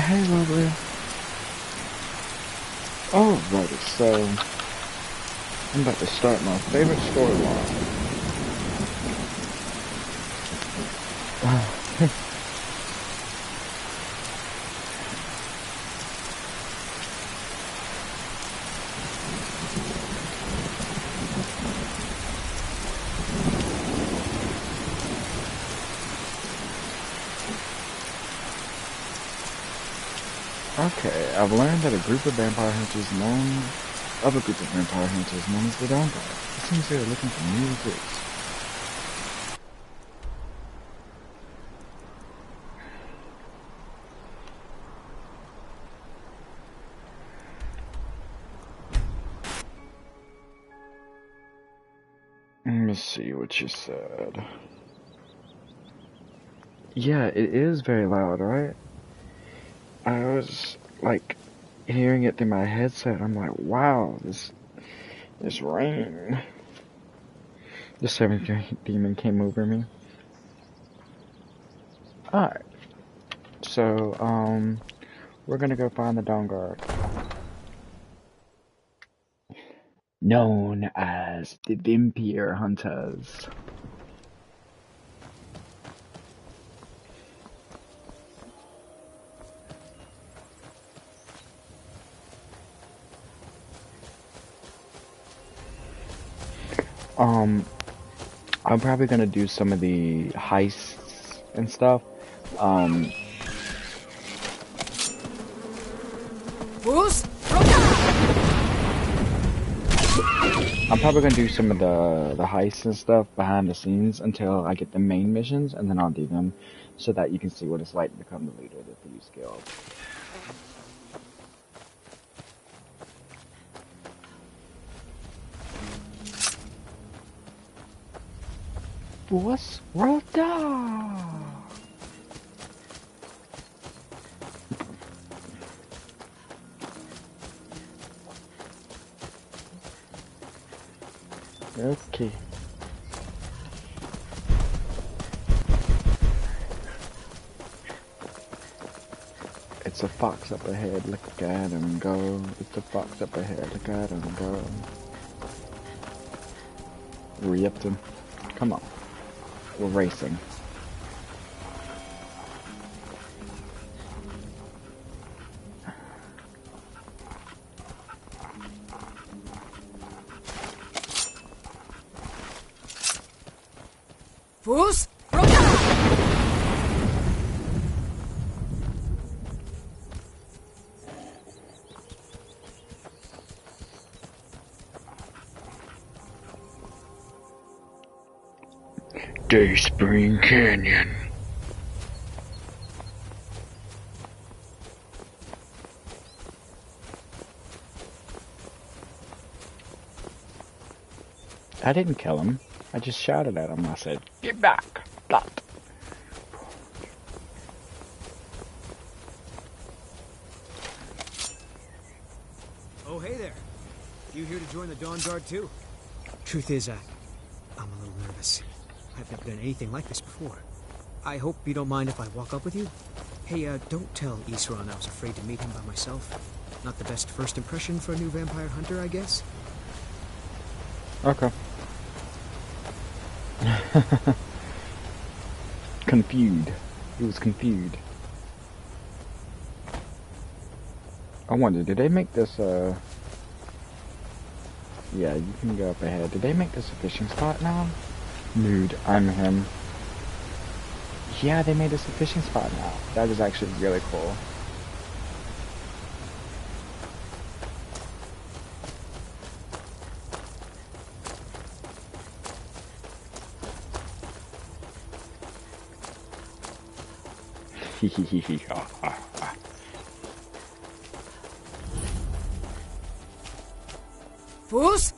Hey, lovely. Alrighty, so I'm about to start my favorite storyline. Okay, I've learned that a group of vampire hunters known as the Dawn Guard. It seems they are looking for new recruits. Let me see what you said. Yeah, it is very loud, right? I was like hearing it through my headset. I'm like, wow, this rain. The seventh demon came over me. Alright, so we're gonna go find the Dawn Guard, known as the Vampire Hunters. I'm probably gonna do some of the heists and stuff. I'm probably gonna do some of the heists and stuff behind the scenes until I get the main missions, and then I'll do them so that you can see what it's like to become the leader of the Thieves Guild. What's Rota? Okay. It's a fox up ahead, look at him go. It's a fox up ahead, look at him go. Re-upped him. Come on. We're racing. Fus! Dayspring Canyon. I didn't kill him. I just shouted at him. I said, "Get back!" Plot. Oh, hey there. You here to join the Dawn Guard too? Truth is, I'm a little nervous. I've never done anything like this before. I hope you don't mind if I walk up with you? Hey, don't tell Isran I was afraid to meet him by myself. Not the best first impression for a new vampire hunter, I guess? Okay. Confused. He was confused. I wonder, did they make this, yeah, you can go up ahead. Did they make this a fishing spot now? Nude, I'm him. Yeah, they made this a fishing spot now. That is actually really cool. Fus!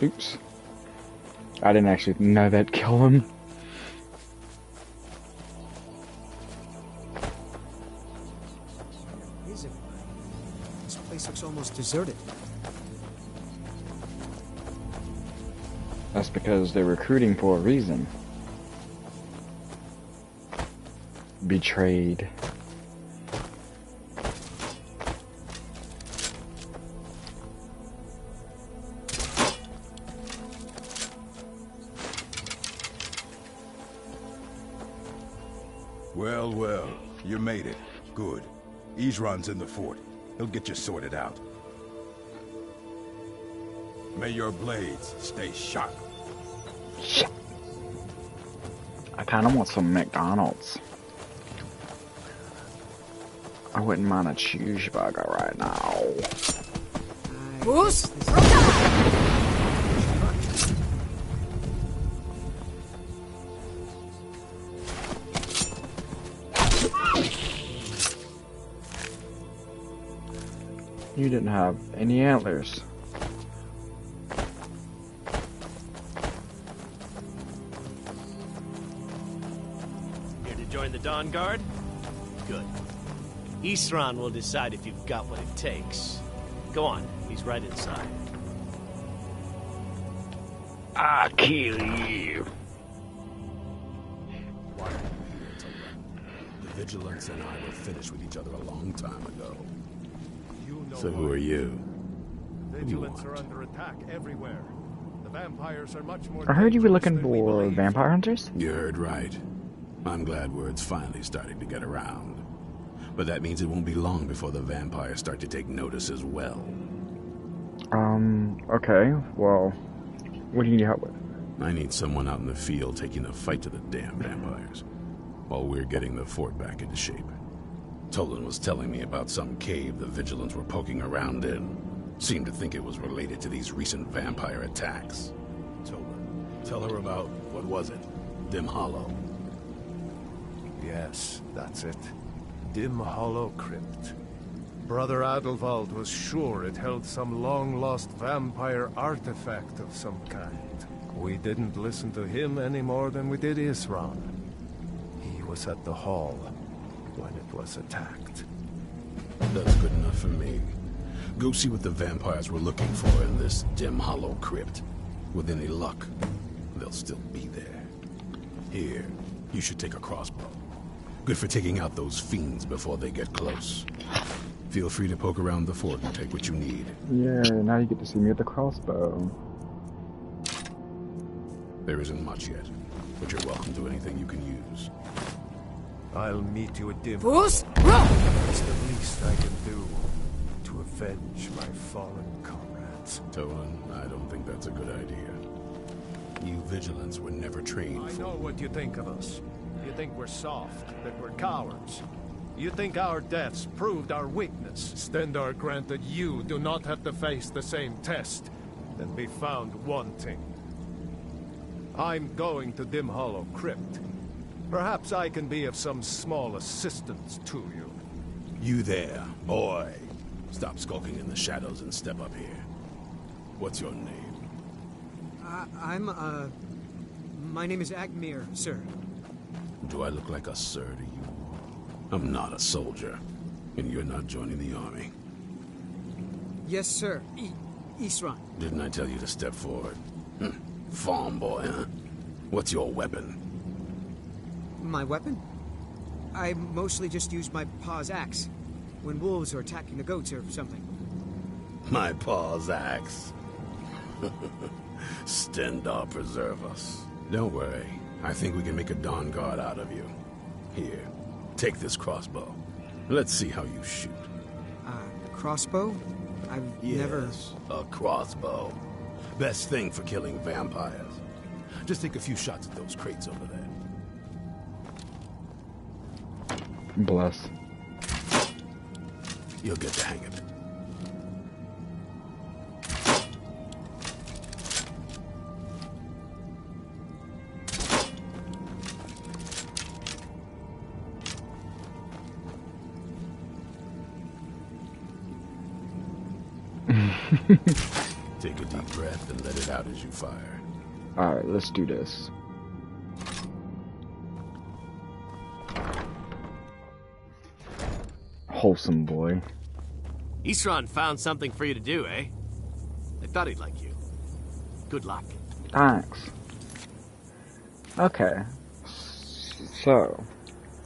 Oops. I didn't actually know that'd kill him. Where is everybody? This place looks almost deserted. That's because they're recruiting for a reason. Betrayed. Well, well, you made it. Good. Isran's in the fort. He'll get you sorted out. May your blades stay sharp. I kind of want some McDonald's. I wouldn't mind a cheeseburger right now. Who's? You didn't have any antlers. Here to join the Dawn Guard? Good. Isran will decide if you've got what it takes. Go on, he's right inside. I kill you. Why are you here to run? The Vigilance and I were finished with each other a long time ago. So who are you? Vigilance are under attack everywhere. The vampires are much more. I heard you were dangerous looking than we for believed. vampire hunters? You heard right. I'm glad word's finally starting to get around. But that means it won't be long before the vampires start to take notice as well. Okay. Well, what do you need help with? I need someone out in the field taking a fight to the damn vampires, while we're getting the fort back into shape. Tolan was telling me about some cave the Vigilants were poking around in. Seemed to think it was related to these recent vampire attacks. Tolan, tell her about, what was it? Dim Hollow. Yes, that's it. Dim Hollow Crypt. Brother Adelwald was sure it held some long-lost vampire artifact of some kind. We didn't listen to him any more than we did Isran. He was at the hall when it was attacked. That's good enough for me. Go see what the vampires were looking for in this Dim Hollow Crypt. With any luck, they'll still be there. Here, you should take a crossbow. Good for taking out those fiends before they get close. Feel free to poke around the fort and take what you need. Yeah, now you get to see me with the crossbow. There isn't much yet, but you're welcome to anything you can use. I'll meet you at Dim Who's? Hollow. It's the least I can do to avenge my fallen comrades. Tolan, I don't think that's a good idea. You Vigilants were never trained I for... know what you think of us. You think we're soft, that we're cowards. You think our deaths proved our weakness. Stendar granted you do not have to face the same test and be found wanting. I'm going to Dim Hollow Crypt. Perhaps I can be of some small assistance to you. You there, boy. Stop skulking in the shadows and step up here. What's your name? My name is Agmir, sir. Do I look like a sir to you? I'm not a soldier, and you're not joining the army. Yes, sir. Isran. Didn't I tell you to step forward? Farm boy, huh? What's your weapon? My weapon? I mostly just use my paw's axe when wolves are attacking the goats or something. My paw's axe. Stendar preserve us. Don't worry. I think we can make a Dawn Guard out of you. Here, take this crossbow. Let's see how you shoot. Crossbow? I've never... Yes, a crossbow. Best thing for killing vampires. Just take a few shots at those crates over there. Bless. You'll get the hang of it. Take a deep breath and let it out as you fire. Alright, let's do this. Wholesome boy. Isran found something for you to do, eh? I thought he'd like you. Good luck. Thanks. Okay. So,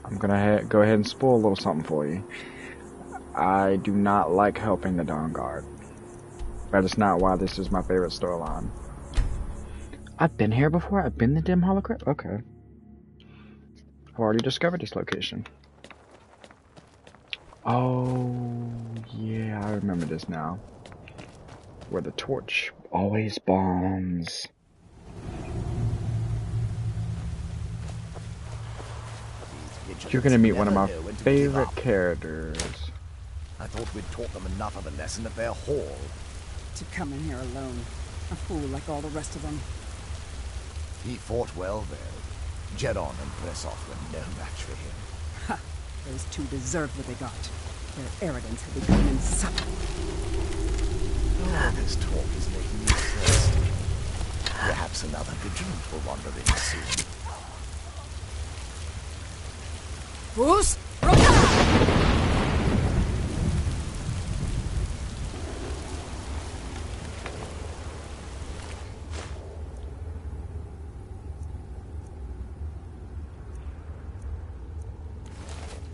I'm gonna go ahead and spoil a little something for you. I do not like helping the Dawn Guard. That is not why this is my favorite storyline. I've been here before? I've been to Dim Hollow Crypt? Okay. I've already discovered this location. Oh, yeah, I remember this now. Where the torch always bombs. You're gonna meet one of my favorite characters. I thought we'd taught them enough of a lesson at their hall. To come in here alone. A fool like all the rest of them. He fought well, though. Jedon and Bressoff were no match for him. Ha! Those two deserved what they got. Their arrogance had become insufferable. Oh, this talk is making me thirsty. Perhaps another vigilant will wander in soon. Bruce!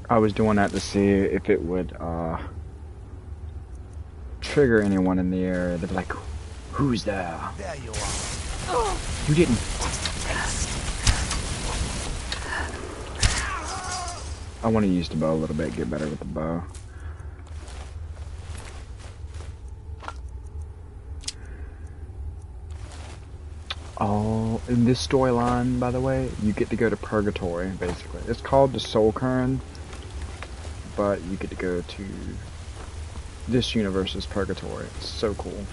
I was doing that to see if it would trigger anyone in the area. They'd be like, who's there? There you are. You didn't. I want to use the bow a little bit, get better with the bow. Oh, in this storyline, by the way, you get to go to Purgatory, basically. It's called the Soul Current, but you get to go to this universe's Purgatory. It's so cool.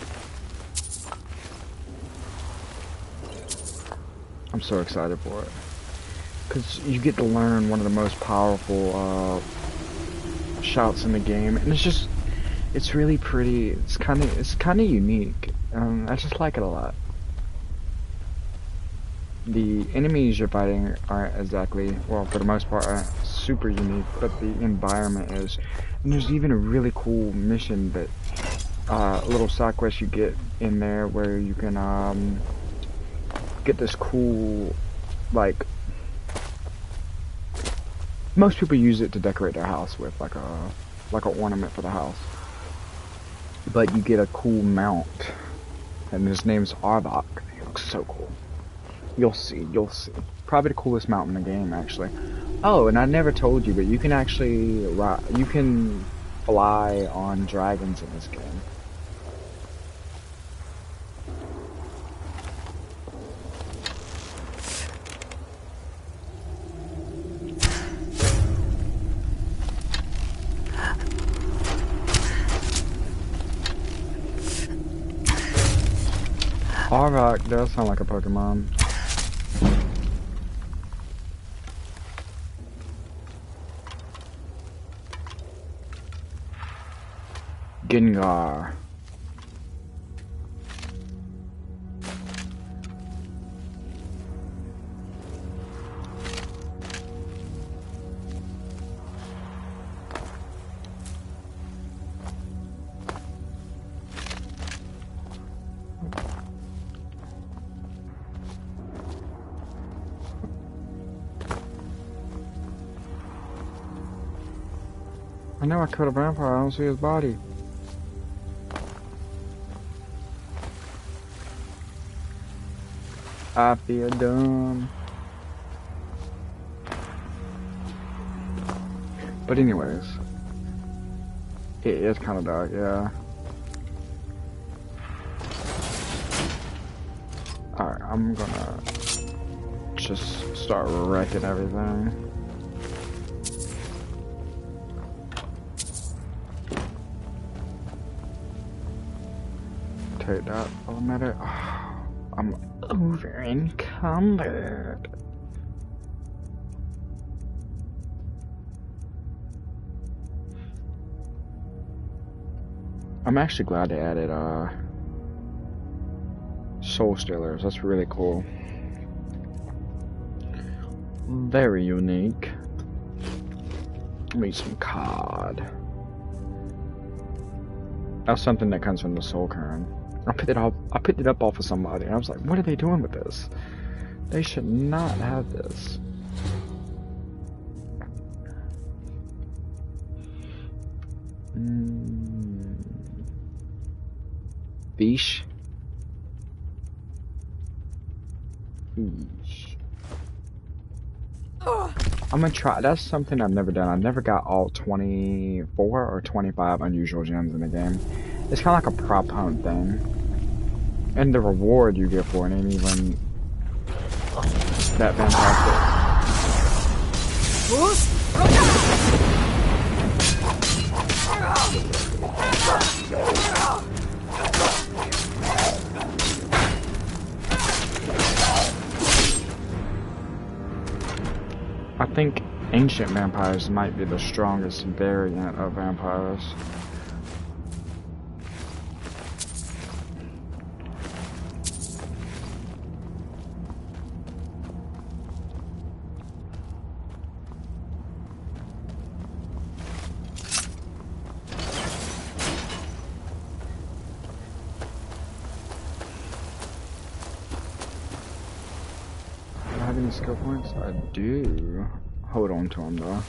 I'm so excited for it. Because you get to learn one of the most powerful shouts in the game, and it's really pretty. It's kind of unique. I just like it a lot. The enemies you're fighting aren't exactly, well, for the most part, aren't super unique, but the environment is. And there's even a really cool mission that, a little side quest you get in there where you can get this cool, like, most people use it to decorate their house with, like an ornament for the house. But you get a cool mount, and his name's Arbok. He looks so cool. You'll see. Probably the coolest mount in the game, actually. Oh, and I never told you, but you can actually you can fly on dragons in this game. Arbok does sound like a Pokemon. Gengar. I know I killed a vampire, I don't see his body. I feel dumb. But anyways, it is kind of dark, yeah. Alright, I'm gonna just start wrecking everything. Take that elevator. Oh, I'm over encumbered. I'm actually glad they added soul stealers. That's really cool. Very unique. Need some cod. That's something that comes from the soul current. I picked it up off of somebody, and I was like, what are they doing with this? They should not have this. Fish. Fish. I'm gonna try. That's something I've never done. I've never got all 24 or 25 unusual gems in the game. It's kind of like a prop hunt thing. And the reward you get for it ain't even that fantastic. I think ancient vampires might be the strongest variant of vampires. Skill points? I do. Hold on to them though.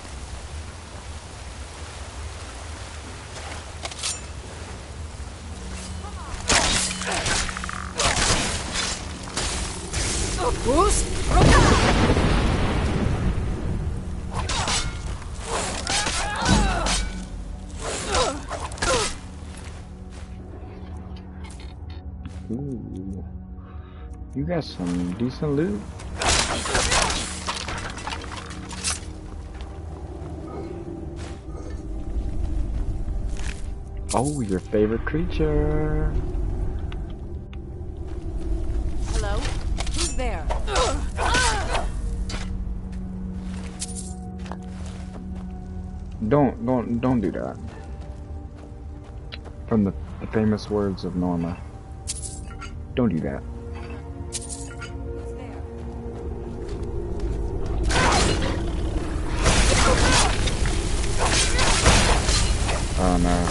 Ooh. You got some decent loot. Oh, your favorite creature. Hello? Who's there? Don't do that. From the famous words of Norma. Don't do that. Oh no.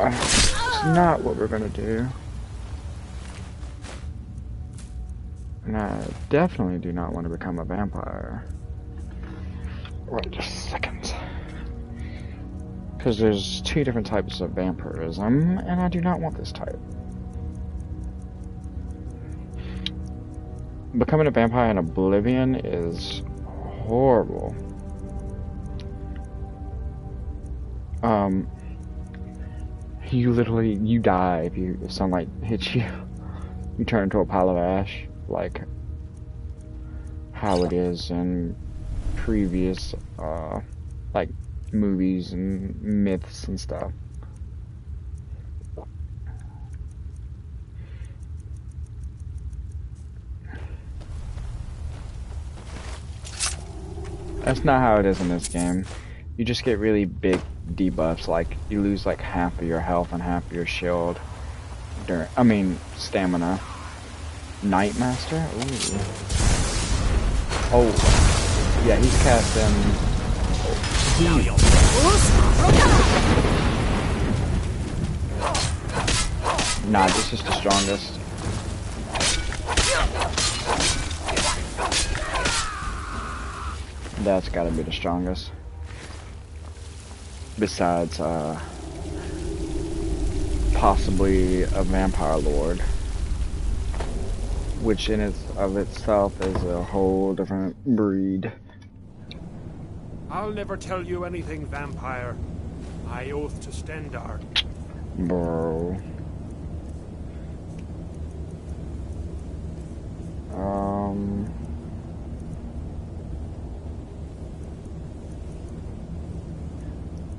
It's not what we're gonna do. And I definitely do not want to become a vampire. Wait just a second. Because there's two different types of vampirism, and I do not want this type. Becoming a vampire in Oblivion is horrible. You die if sunlight hits you. You turn into a pile of ash, like how it is in previous, like movies and myths and stuff. That's not how it is in this game. You just get really big debuffs, like you lose like half of your health and half of your shield stamina. Nightmaster? Ooh. Oh, yeah, he's casting. Nah, this is the strongest. That's gotta be the strongest. Besides, possibly a vampire lord. Which in of itself is a whole different breed. I'll never tell you anything, vampire. I oath to Stendar. Bro.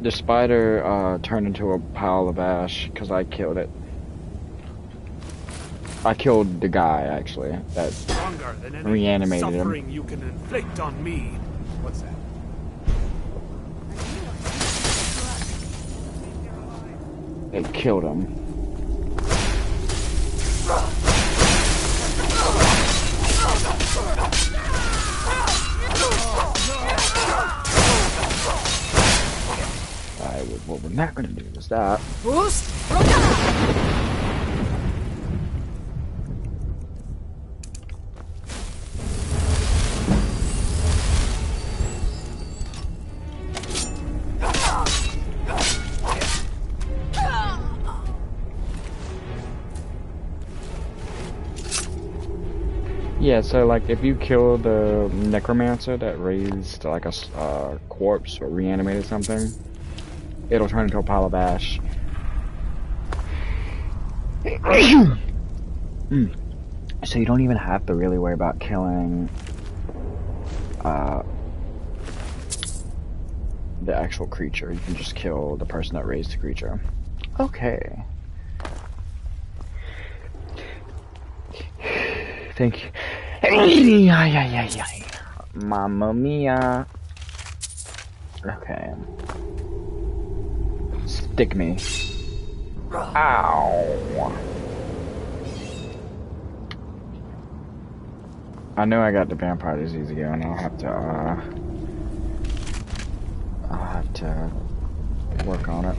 The spider turned into a pile of ash because I killed it. I killed the guy actually that Stronger than any reanimated suffering him. you can inflict on me. What's that? They killed him. Alright, what we're not gonna do is that. Boost! Yeah, so like if you kill the necromancer that raised like a corpse or reanimated something, it'll turn into a pile of ash. So you don't even have to really worry about killing the actual creature. You can just kill the person that raised the creature. Okay. Thank you. Mamma mia. Okay. Stick me. Ow. I know I got the vampire disease again. I'll have to work on it.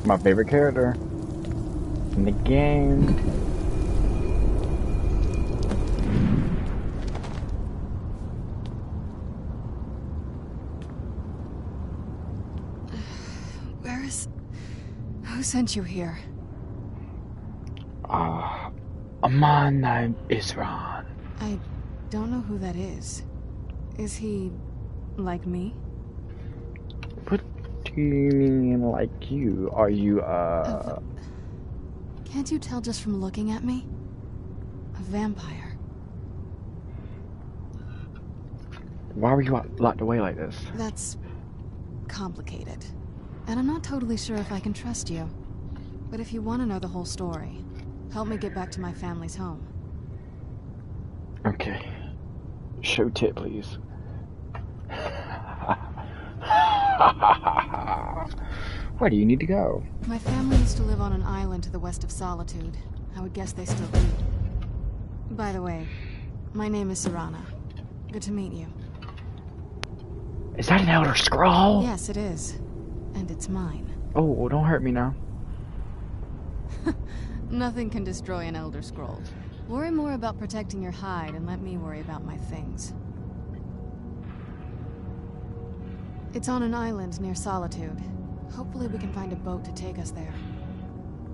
My favorite character in the game. Who sent you here? My name is Ron. I don't know who that is. Is he like me? What do you mean like you? Are you, Can't you tell just from looking at me? A vampire. Why were you locked away like this? That's complicated. And I'm not totally sure if I can trust you. But if you want to know the whole story, help me get back to my family's home. Okay. Show tit, please. Where do you need to go? My family used to live on an island to the west of Solitude. I would guess they still do. By the way, my name is Serana. Good to meet you. Is that an Elder Scroll? Yes, it is. And it's mine. Oh, well, don't hurt me now. Nothing can destroy an Elder Scroll. Worry more about protecting your hide and let me worry about my things. It's on an island near Solitude. Hopefully we can find a boat to take us there.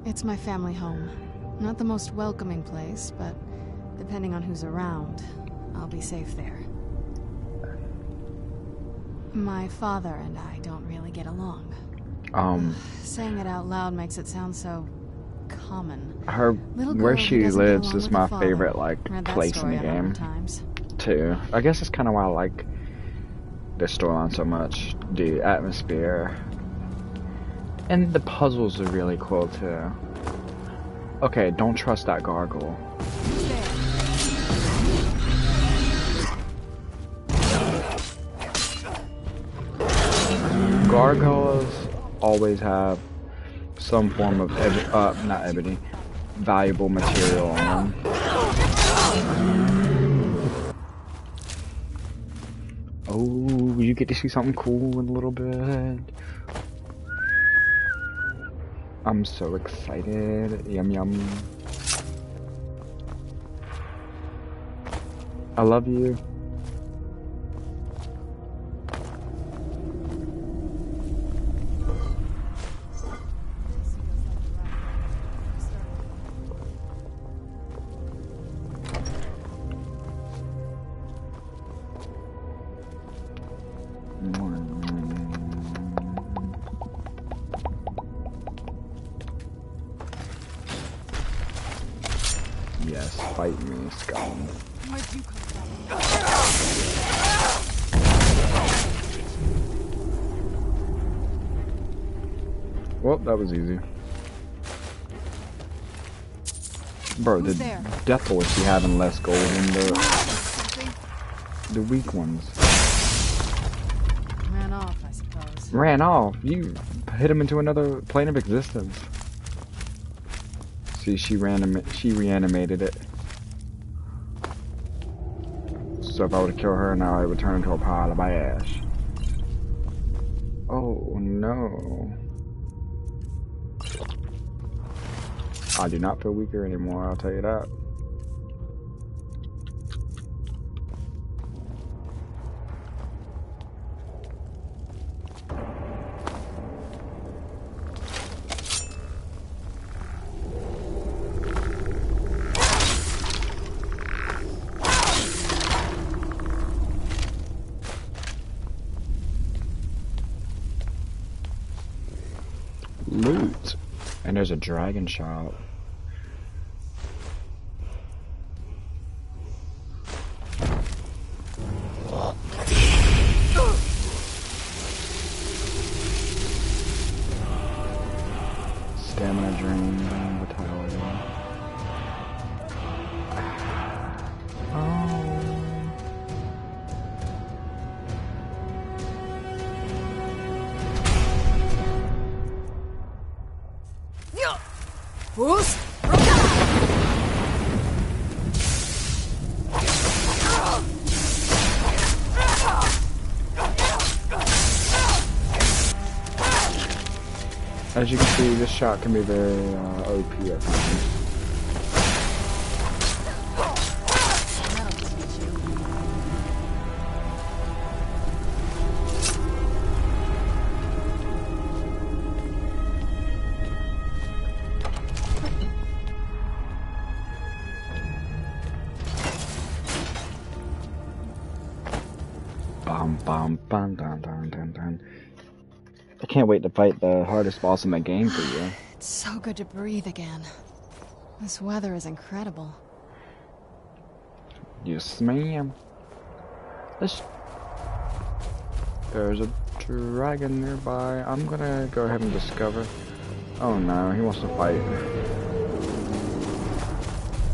It's my family home. Not the most welcoming place, but depending on who's around, I'll be safe there. My father and I don't really get along. Saying it out loud makes it sound so common. Where she lives is my favorite, like, place in the game, too. I guess that's kind of why I like the storyline so much. The atmosphere. And the puzzles are really cool, too. Okay, don't trust that gargoyle. Gargoyles always have some form of valuable material on them. Oh, you get to see something cool in a little bit. I'm so excited. Yum yum. I love you. Yes, fight me, scum. Where'd you come from? Well, that was easy. Bro, Who's the there? death horse be having less gold than the weak ones. Ran off, I suppose. Ran off. You hit him into another plane of existence. See, she reanimated it. So if I were to kill her now, it would turn into a pile of ash. Oh no. I do not feel weaker anymore, I'll tell you that. Loot. And there's a dragon shop. Stamina drain, vitality. Who's? As you can see, this shot can be very OP at times. Bum bum bum dun dun dun dun. I can't wait to fight the hardest boss in the game for you. It's so good to breathe again. This weather is incredible. Yes, ma'am. There's a dragon nearby. I'm gonna go ahead and discover. Oh no, he wants to fight.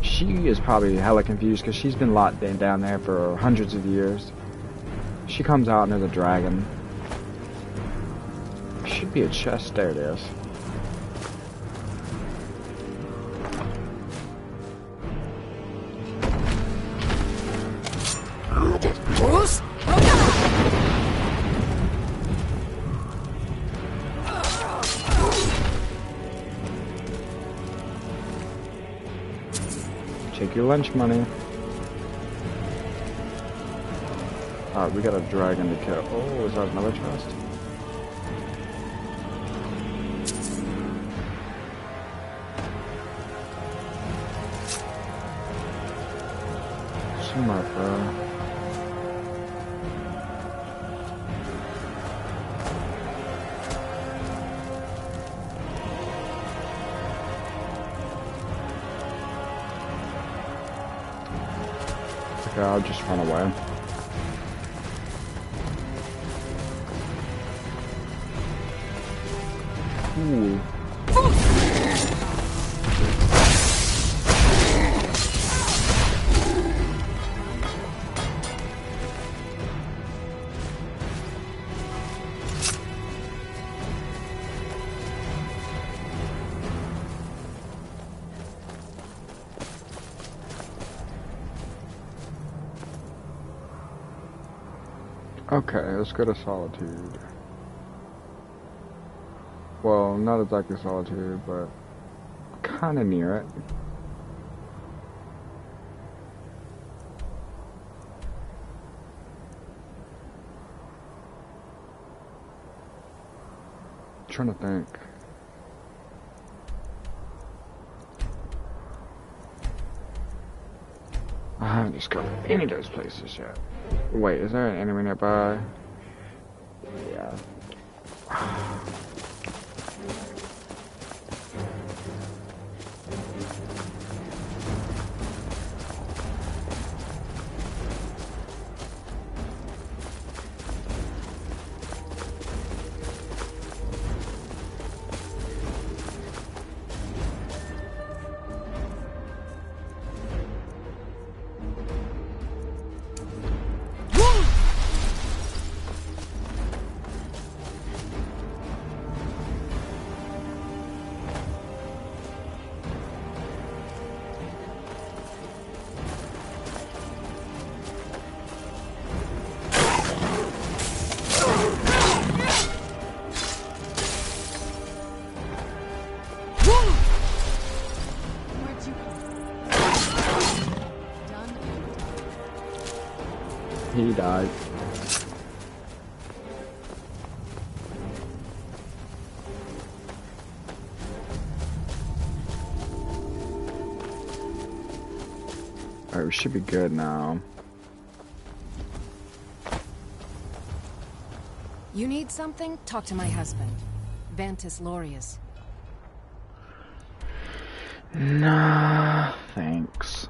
She is probably hella confused because she's been locked down there for hundreds of years. She comes out and there's a dragon. Should be a chest. There it is. Take your lunch money. Alright, we got a dragon to kill. Oh, is that another chest? Smart, bro. Okay, I'll just run away. Ooh. Okay, let's go to Solitude. Well, not exactly Solitude, but kind of near it. Trying to think. I haven't discovered any of those places yet. Wait, is there an enemy nearby? Yeah. He died. Alright, we should be good now. You need something? Talk to my husband, Vantis Lorius. Nah, thanks.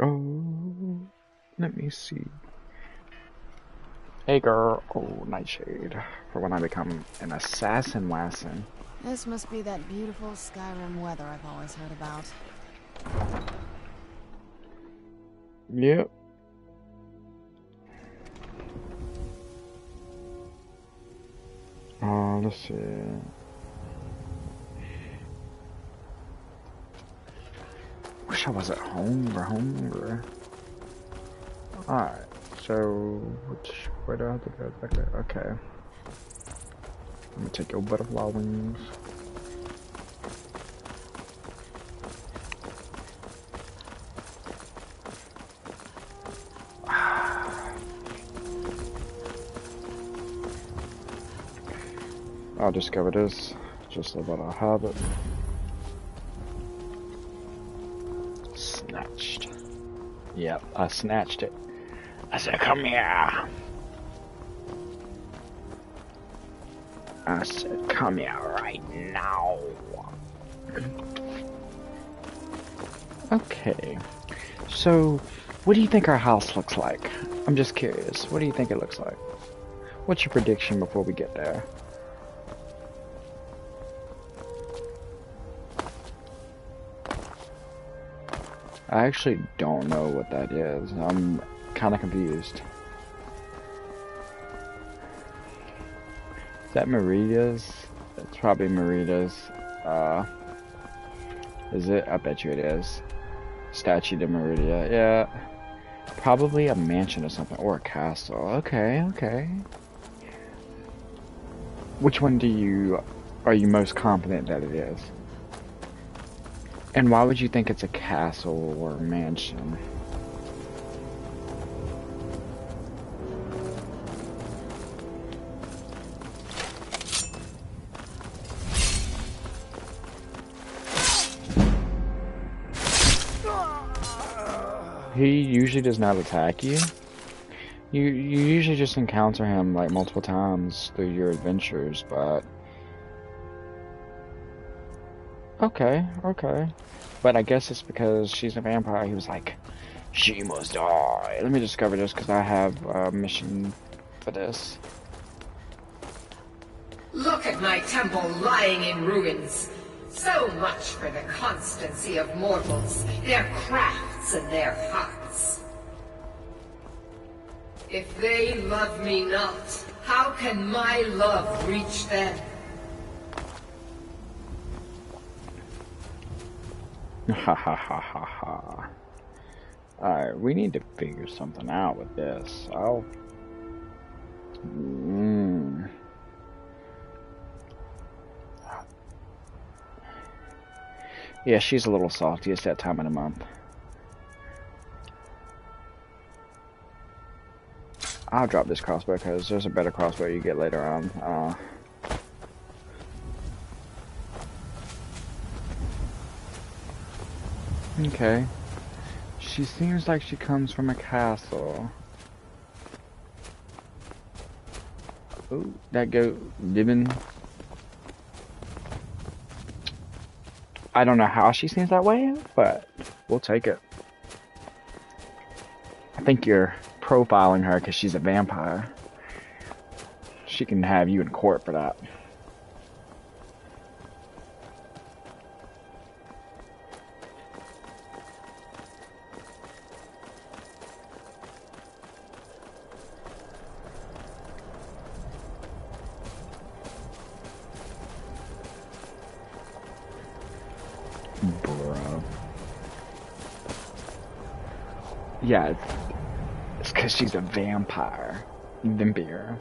Oh, let me see. Hey girl. Oh, Nightshade. For when I become an assassin lassin. This must be that beautiful Skyrim weather I've always heard about. Yep. Let's see. Wish I was at home or Alright, so where do I have to go? Back there. Okay. I'm gonna take your butterfly wings. I'll discover this just about a habit. Snatched. Yep, I snatched it. I said, come here. I said, come here right now. Okay. So, what do you think our house looks like? I'm just curious. What do you think it looks like? What's your prediction before we get there? I actually don't know what that is. I'm kind of confused. Is that Marida's? It's probably Marida's. Is it? I bet you it is. Statue de Merida. Yeah. Probably a mansion or something. Or a castle. Okay, okay. Which one are you most confident that it is? And why would you think it's a castle or a mansion? He usually does not attack you. You usually just encounter him like multiple times through your adventures, but okay. But I guess it's because she's a vampire. He was like, she must die. Let me discover this because I have a mission for this. Look at my temple lying in ruins. So much for the constancy of mortals, their crafts and their hearts. If they love me not, how can my love reach them? Ha ha ha ha ha. Alright, we need to figure something out with this. Yeah, she's a little salty. It's that time of the month. I'll drop this crossbow because there's a better crossbow you get later on. Okay. She seems like she comes from a castle. Ooh, that Dibbin. I don't know how she seems that way, but we'll take it. I think you're profiling her because she's a vampire. She can have you in court for that. Bro. Yeah, it's because she's a vampire. Vampire.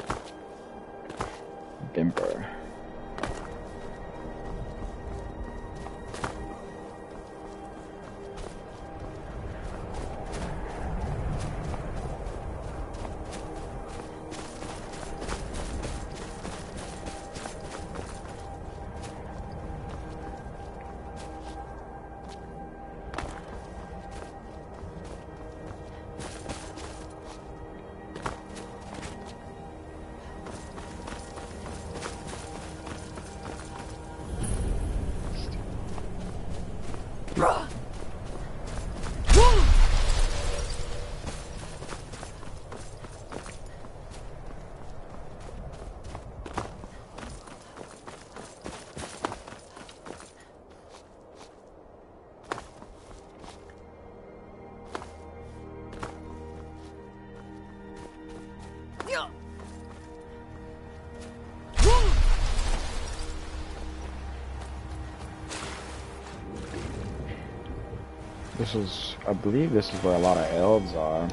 I believe this is where a lot of elves are.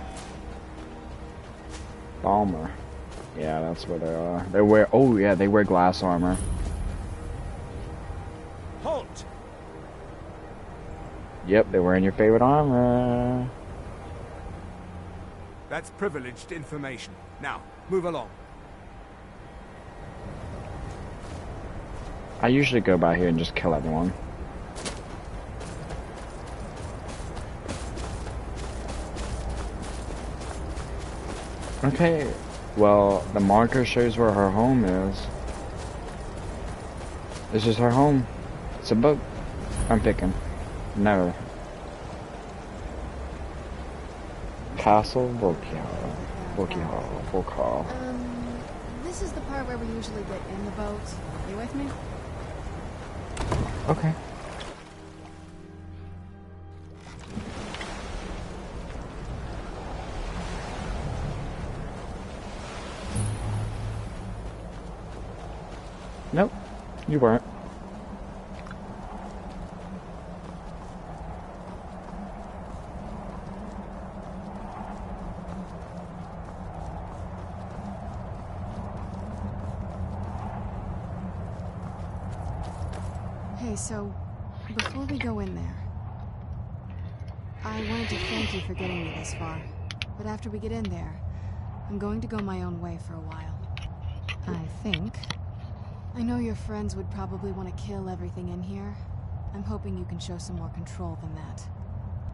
Balmer. Yeah, that's where they are. They wear glass armor. Halt! Yep, they're wearing your favorite armor. That's privileged information. Now, move along. I usually go by here and just kill everyone. Okay, well, the marker shows where her home is. This is her home. It's a boat. I'm picking. No. Castle Volkal. This is the part where we usually get in the boat. You with me? Okay. Nope, you weren't. Hey, so, before we go in there, I wanted to thank you for getting me this far. But after we get in there, I'm going to go my own way for a while. I think. I know your friends would probably want to kill everything in here. I'm hoping you can show some more control than that.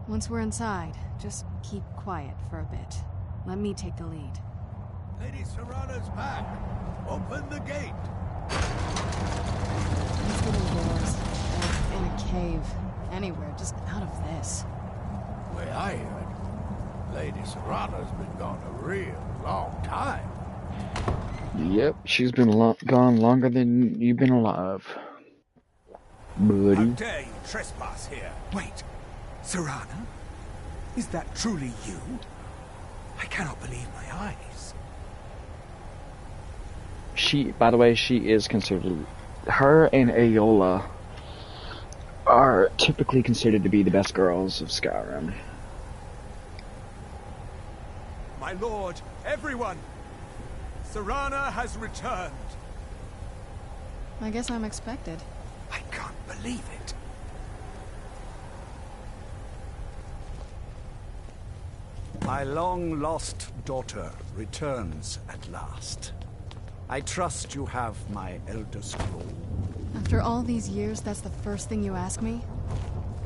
Once we're inside, just keep quiet for a bit. Let me take the lead. Lady Serrano's back. Open the gate. Let's get indoors. Or in a cave. Anywhere, just out of this. Way I heard, Lady Serrano's been gone a real long time. Yep, she's been gone longer than you've been alive. Buddy. How dare you trespass here? Wait, Serrano? Is that truly you? I cannot believe my eyes. By the way, she is considered, her and Aola are typically considered to be the best girls of Skyrim. My lord, everyone! Serana has returned! I guess I'm expected. I can't believe it. My long-lost daughter returns at last. I trust you have my Elder Scroll. After all these years, that's the first thing you ask me?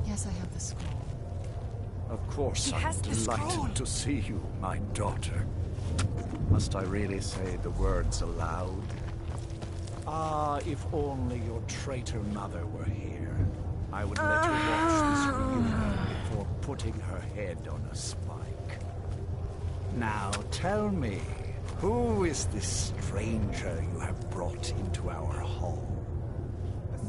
Yes, I have the scroll. Of course, He I'm has the scroll. delighted to see you, my daughter. Must I really say the words aloud? Ah, if only your traitor mother were here. I would let her watch this reunion before putting her head on a spike. Now tell me, who is this stranger you have brought into our hall?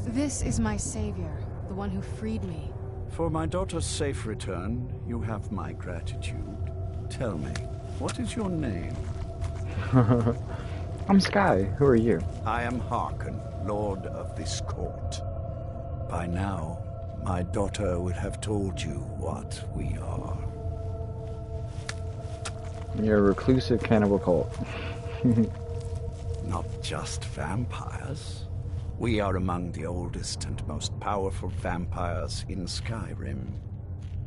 This is my savior, the one who freed me. For my daughter's safe return, you have my gratitude. Tell me, what is your name? I'm Sky. Who are you? I am Harkon, Lord of this court. By now, my daughter would have told you what we are. You're a reclusive cannibal cult. Not just vampires. We are among the oldest and most powerful vampires in Skyrim.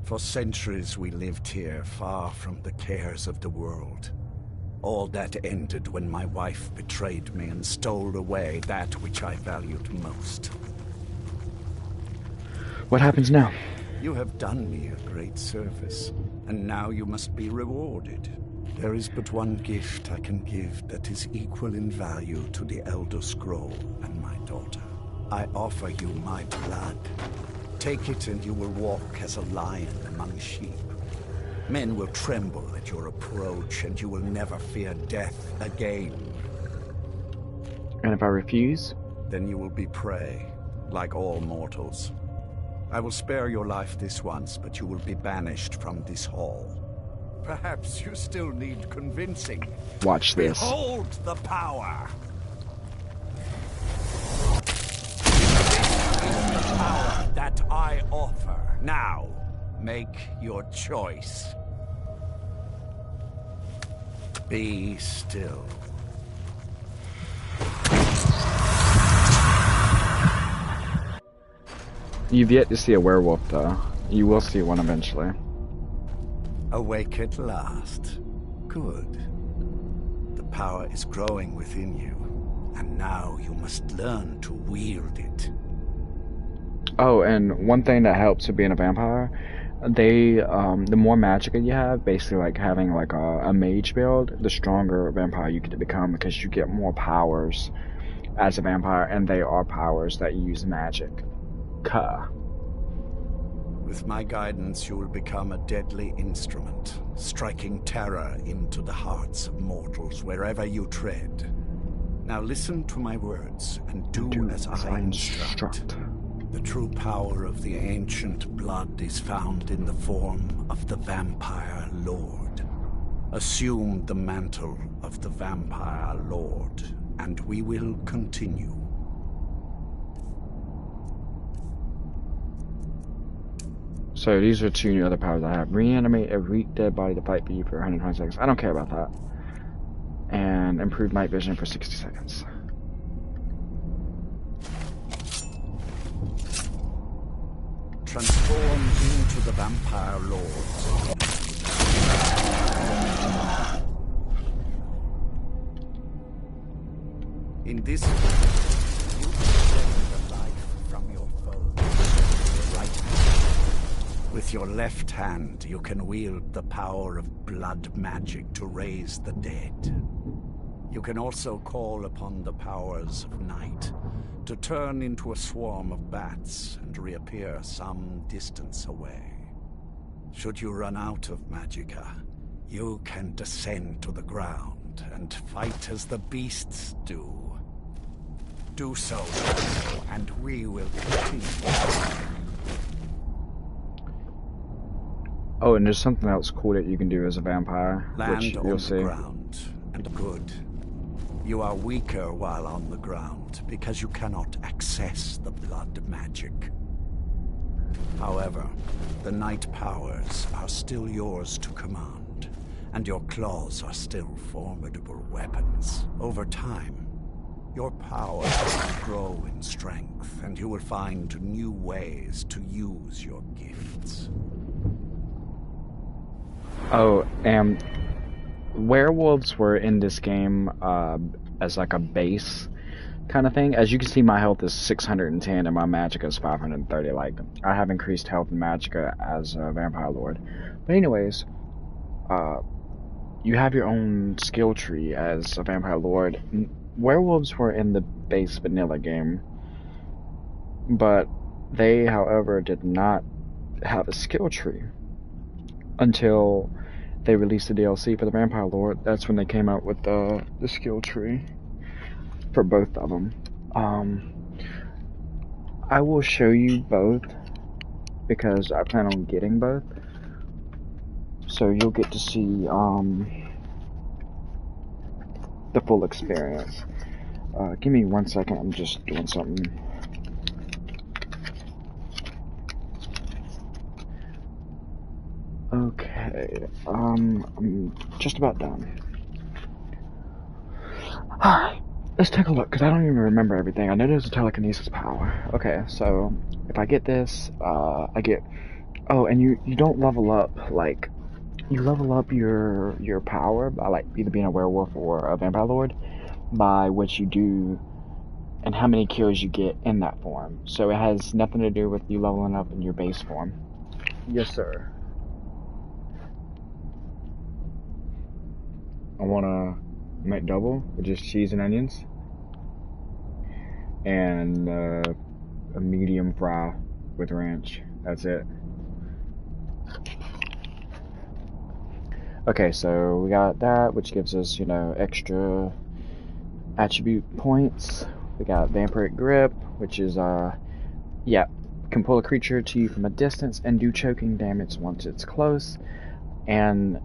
For centuries we lived here, far from the cares of the world. All that ended when my wife betrayed me and stole away that which I valued most. What happens now? You have done me a great service, and now you must be rewarded. There is but one gift I can give that is equal in value to the Elder Scroll and my daughter. I offer you my blood. Take it and you will walk as a lion among sheep. Men will tremble at your approach, and you will never fear death again. And if I refuse? Then you will be prey, like all mortals. I will spare your life this once, but you will be banished from this hall. Perhaps you still need convincing. Watch this. Behold the power! This is the power that I offer. Now, make your choice. Be still. You've yet to see a werewolf, though. You will see one eventually. Awake at last. Good. The power is growing within you, and now you must learn to wield it. Oh, and one thing that helps with being a vampire, the more magicka you have, basically like having like a mage build, the stronger vampire you get to become, because you get more powers as a vampire, and they are powers that use magic. With my guidance, you will become a deadly instrument, striking terror into the hearts of mortals wherever you tread. Now listen to my words, and do as I instruct. The true power of the ancient blood is found in the form of the Vampire Lord. Assume the mantle of the Vampire Lord, and we will continue. So these are two new other powers I have. Reanimate a weak dead body to fight for you for 120 seconds. I don't care about that. And improve night vision for 60 seconds. Transform into the Vampire Lord. In this way, you protect the life from your foe. Your right hand. With your left hand, you can wield the power of blood magic to raise the dead. You can also call upon the powers of night to turn into a swarm of bats and reappear some distance away. Should you run out of magicka, you can descend to the ground and fight as the beasts do. Do so, and we will continue. Oh, and there's something else cool that you can do as a vampire, Land which on you'll the see. ground, and good. You are weaker while on the ground, because you cannot access the blood magic. However, the night powers are still yours to command, and your claws are still formidable weapons. Over time, your powers will grow in strength, and you will find new ways to use your gifts. Oh, and werewolves were in this game as like a base kind of thing. As you can see, my health is 610 and my magicka is 530. Like, I have increased health and magicka as a vampire lord. But anyways, you have your own skill tree as a vampire lord. Werewolves were in the base vanilla game, but they, however, did not have a skill tree until they released the DLC for the vampire lord. That's when they came out with the skill tree for both of them. I will show you both because I plan on getting both, so you'll get to see the full experience. Give me 1 second, I'm just doing something. Okay, I'm just about done. Alright, let's take a look, because I don't even remember everything. I know there's a telekinesis power. Okay, so if I get this, I get... Oh, and you don't level up, like... You level up your power by, like, either being a werewolf or a vampire lord by what you do and how many kills you get in that form. So it has nothing to do with you leveling up in your base form. Yes, sir. I want to make double with just cheese and onions. And a medium fry with ranch. That's it. Okay, so we got that, which gives us, you know, extra attribute points. We got Vampiric Grip, which is, yeah, can pull a creature to you from a distance and do choking damage once it's close. And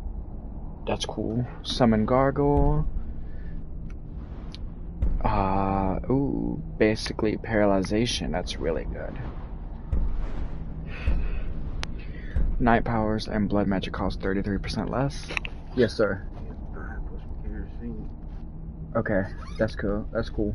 that's cool. Summon Gargoyle. Ooh, basically paralyzation. That's really good. Night powers and blood magic cost 33% less. Yes, sir. Okay, that's cool. That's cool.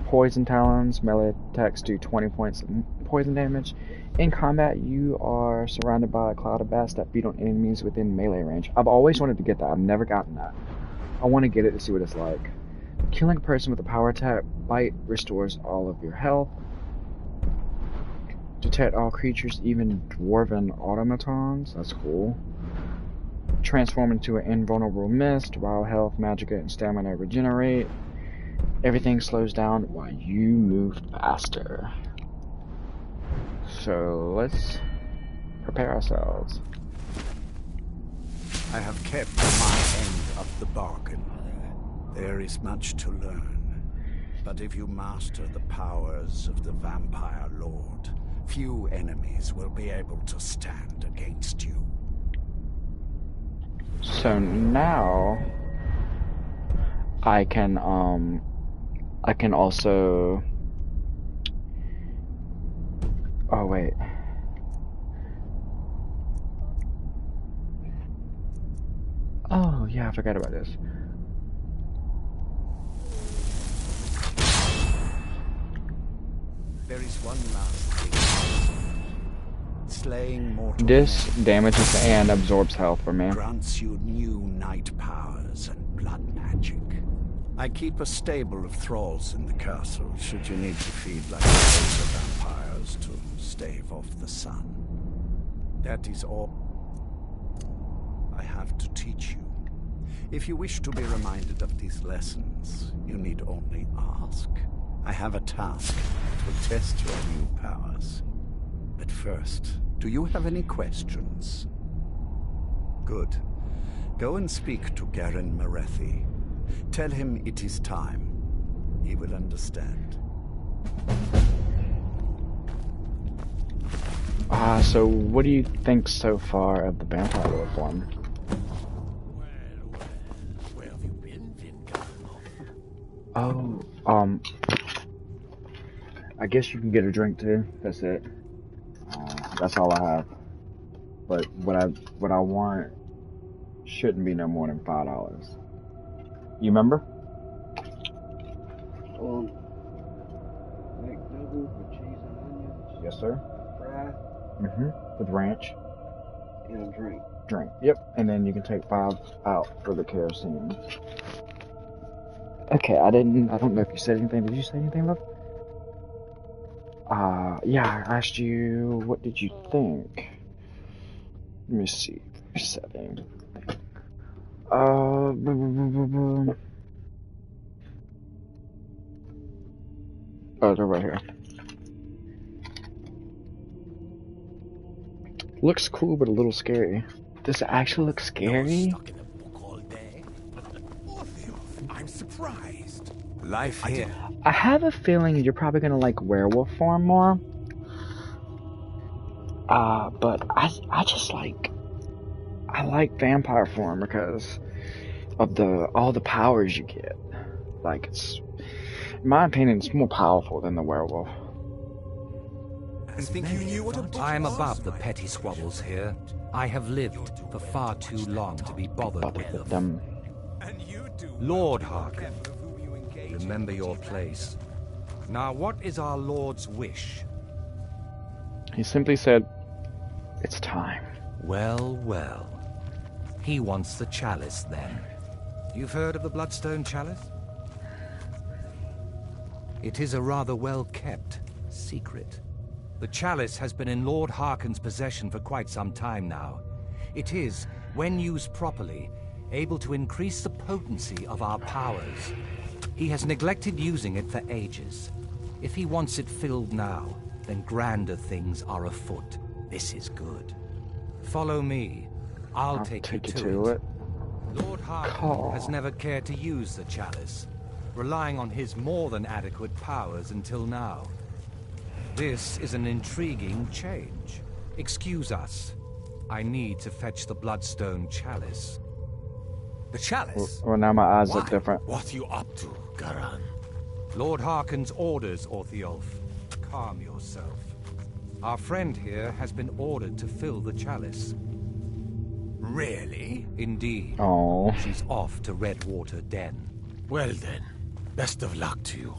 Poison talons, melee attacks do 20 points of poison damage. In combat, you are surrounded by a cloud of bats that feed on enemies within melee range. I've always wanted to get that. I've never gotten that. I want to get it to see what it's like. Killing a person with a power attack, bite restores all of your health. Detect all creatures, even dwarven automatons. That's cool. Transform into an invulnerable mist while health, magicka, and stamina regenerate. Everything slows down while you move faster. So let's prepare ourselves. I have kept my end of the bargain. There is much to learn. But if you master the powers of the Vampire Lord, few enemies will be able to stand against you. So now I can also... Oh, wait. Oh, yeah, I forgot about this. There is one last thing. Slaying mortal This men damages and absorbs health for me. grants you new night powers and blood magic. I keep a stable of thralls in the castle, should you need to feed like those vampires to stave off the sun. That is all I have to teach you. If you wish to be reminded of these lessons, you need only ask. I have a task that will test your new powers. But first, do you have any questions? Good. Go and speak to Garen Marethi. Tell him it is time. He will understand. So what do you think so far of the Vampire Lord form? Where have you been, Vingar? Oh, I guess you can get a drink too. That's it. That's all I have. but what I want shouldn't be no more than $5. You remember? McDouble with cheese and onions. Yes, sir. Fry. With ranch. And a drink. Drink. Yep. And then you can take 5 out for the kerosene. Okay, I don't know if you said anything. Did you say anything, love? Yeah, I asked you, what did you think? Let me see. Setting. Oh, they're right here. Looks cool, but a little scary. Does it actually look scary? I'm surprised. Life here. I have a feeling you're probably gonna like werewolf form more. But I just like, I like vampire form because of all the powers you get. Like, it's, in my opinion, it's more powerful than the werewolf. I think you knew what a book I am was. above the petty squabbles here. I have lived for far too long to be bothered with them. Lord Harkin, remember your place. Now, what is our Lord's wish? He simply said, it's time. Well, well. He wants the chalice, then. You've heard of the Bloodstone Chalice? It is a rather well-kept secret. The chalice has been in Lord Harkin's possession for quite some time now. It is, when used properly, able to increase the potency of our powers. He has neglected using it for ages. If he wants it filled now, then grander things are afoot. This is good. Follow me. I'll take you to it. Lord Harkin has never cared to use the chalice, relying on his more than adequate powers until now. This is an intriguing change. Excuse us. I need to fetch the Bloodstone Chalice. The chalice? Well, now my eyes look different. What are you up to, Garan? Lord Harkin's orders, Orthiolf. Calm yourself. Our friend here has been ordered to fill the chalice. Really? Indeed. Oh. She's off to Redwater Den. Well then, best of luck to you.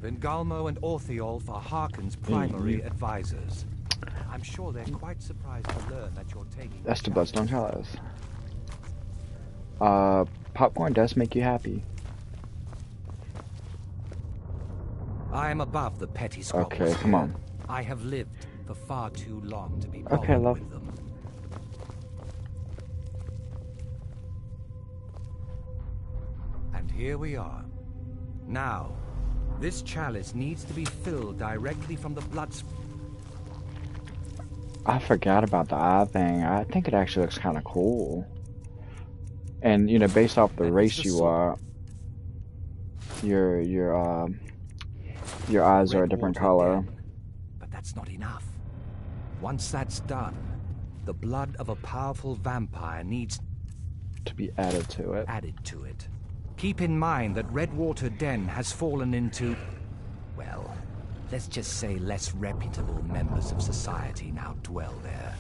Vengalmo and Orthiolf are Harkin's primary advisors. I'm sure they're quite surprised to learn that you're taking... That's the Bloodstone Chalice. Popcorn does make you happy. I am above the petty squabbles. Okay, come on. I have lived for far too long to be bothered with them. And here we are. Now, this chalice needs to be filled directly from the blood... I forgot about the eye thing. I think it actually looks kind of cool. And, you know, based off the race you are, your eyes are a different color. But that's not enough. Once that's done, the blood of a powerful vampire needs to be added to it. Keep in mind that Redwater Den has fallen into, well, let's just say less reputable members of society now dwell there.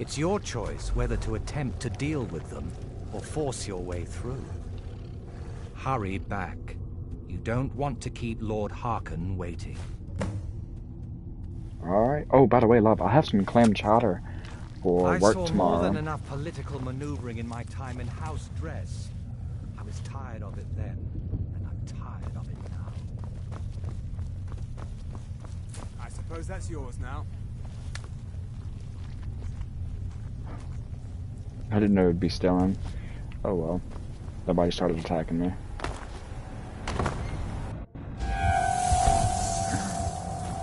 It's your choice whether to attempt to deal with them or force your way through. Hurry back. You don't want to keep Lord Harkin waiting. Alright. Oh, by the way, love, I have some clam chowder for work I saw tomorrow. more than enough political maneuvering in my time in house dress. I was tired of it then, and I'm tired of it now. I suppose that's yours now. I didn't know it'd be stealing. Oh well. Nobody started attacking me.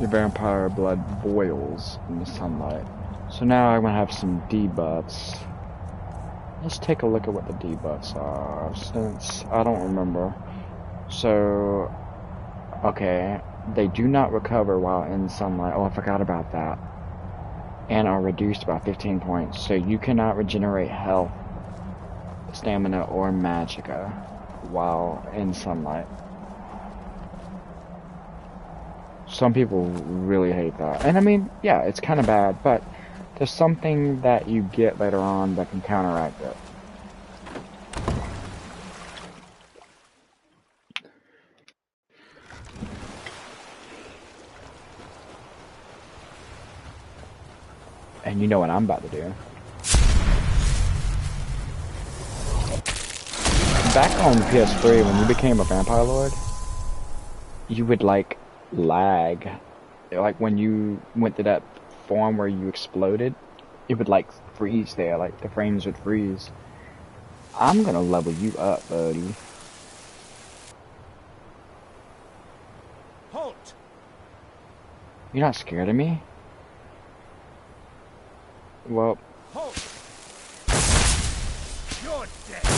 Your vampire blood boils in the sunlight. So now I'm gonna have some debuffs. Let's take a look at what the debuffs are, since I don't remember. So, okay, they do not recover while in sunlight. Oh, I forgot about that. And are reduced by 15 points. So you cannot regenerate health, stamina, or magicka while in sunlight. Some people really hate that. And I mean, yeah, it's kind of bad, but there's something that you get later on that can counteract it. And you know what I'm about to do. Back on PS3, when you became a vampire lord, you would like lag. Like when you went to that form where you exploded, it would like freeze there, like the frames would freeze. I'm gonna level you up, buddy. Halt! You're not scared of me? Well... Halt! You're dead!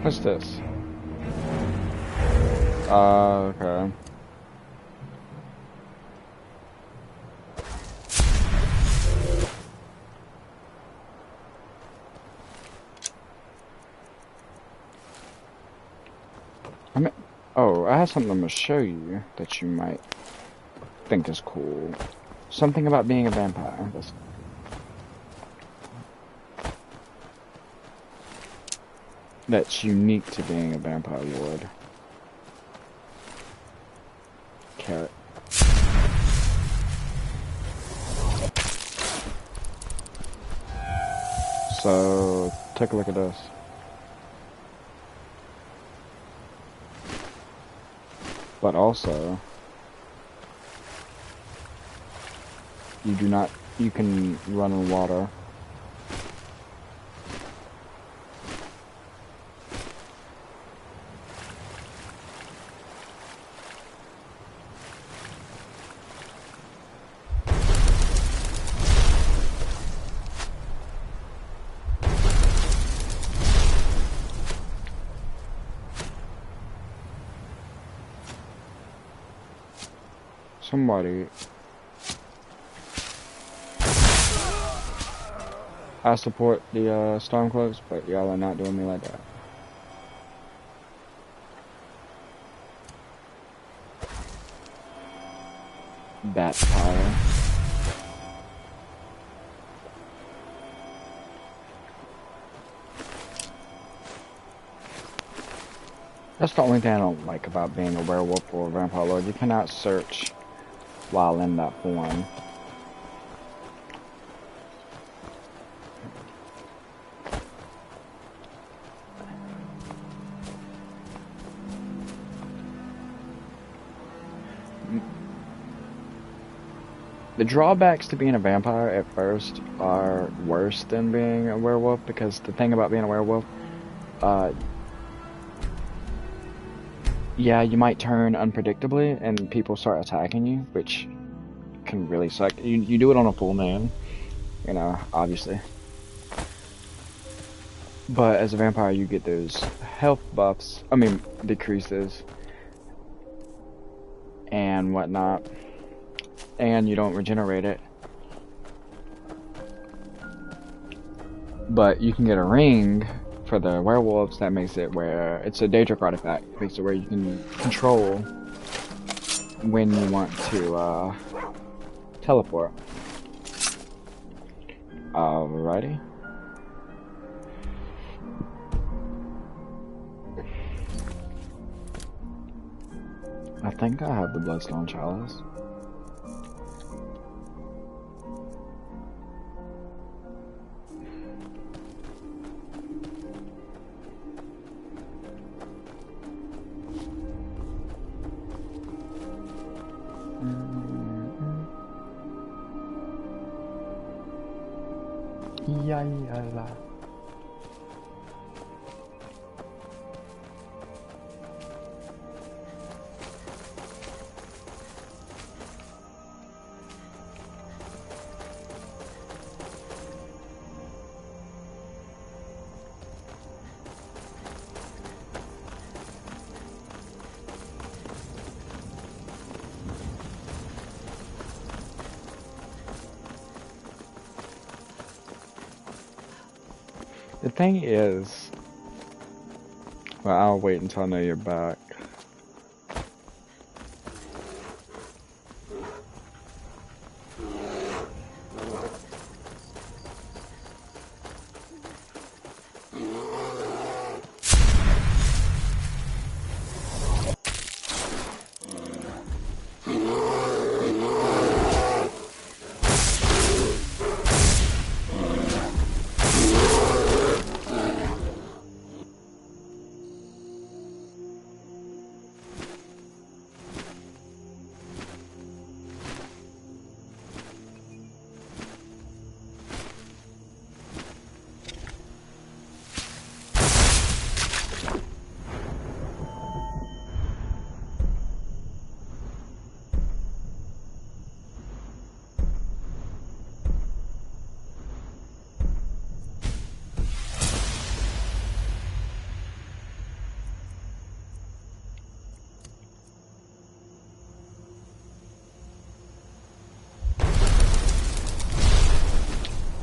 What's this? Okay. Oh, I have something to show you that you might think is cool. Something about being a vampire. That's unique to being a vampire lord. Carrot. So, take a look at this. But also, you can run in water. Somebody... I support the Stormcloaks, but y'all are not doing me like that. Bat power. That's the only thing I don't like about being a werewolf or a vampire lord. You cannot search while in that form. The drawbacks to being a vampire at first are worse than being a werewolf, because the thing about being a werewolf, yeah, you might turn unpredictably and people start attacking you, which can really suck. You do it on a full moon, you know, obviously. But as a vampire, you get those health buffs, decreases, and whatnot. And you don't regenerate it. But you can get a ring for the werewolves that makes it where it's a Daedric artifact. It makes it where you can control when you want to teleport. Alrighty. I think I have the Bloodstone Chalice. Yayala. The thing is, well, I'll wait until I know you're back.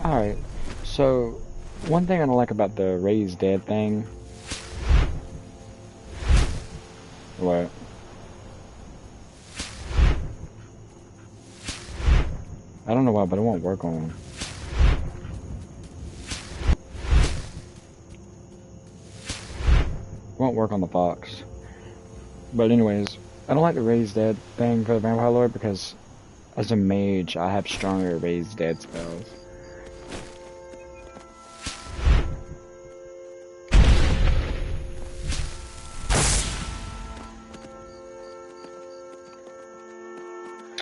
Alright, so one thing I don't like about the raised dead thing. What? I don't know why, but it won't work on. Won't work on the fox. But anyways, I don't like the raised dead thing for the Vampire Lord because as a mage, I have stronger raised dead spells.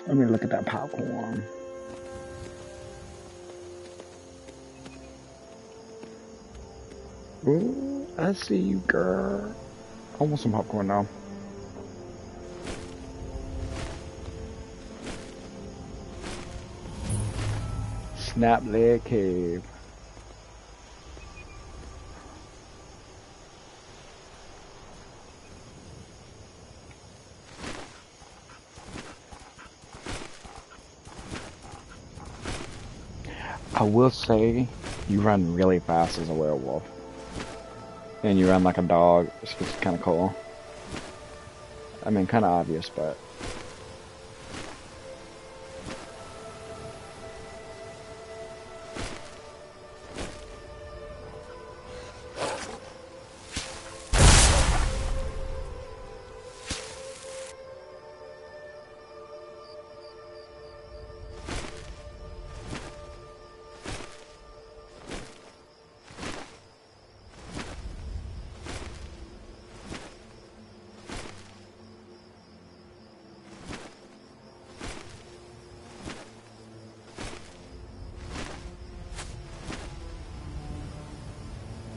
Let me look at that popcorn. Ooh, I see you, girl. I want some popcorn now. Snap Leg Cave. I will say, you run really fast as a werewolf. And you run like a dog, which is kind of cool. I mean, kind of obvious, but...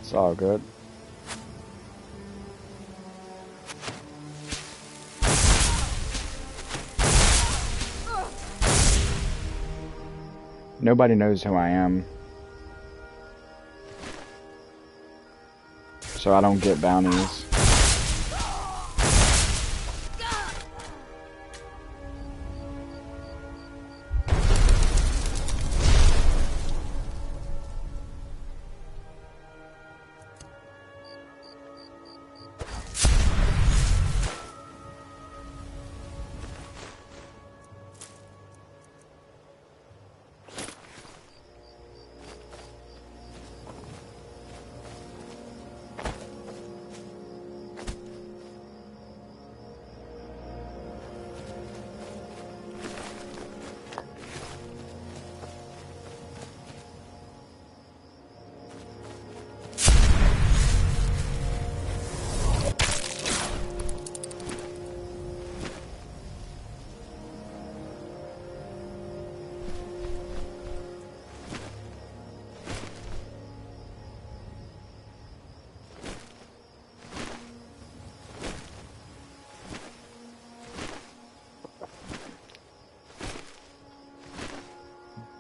It's all good. Nobody knows who I am. So I don't get bounties.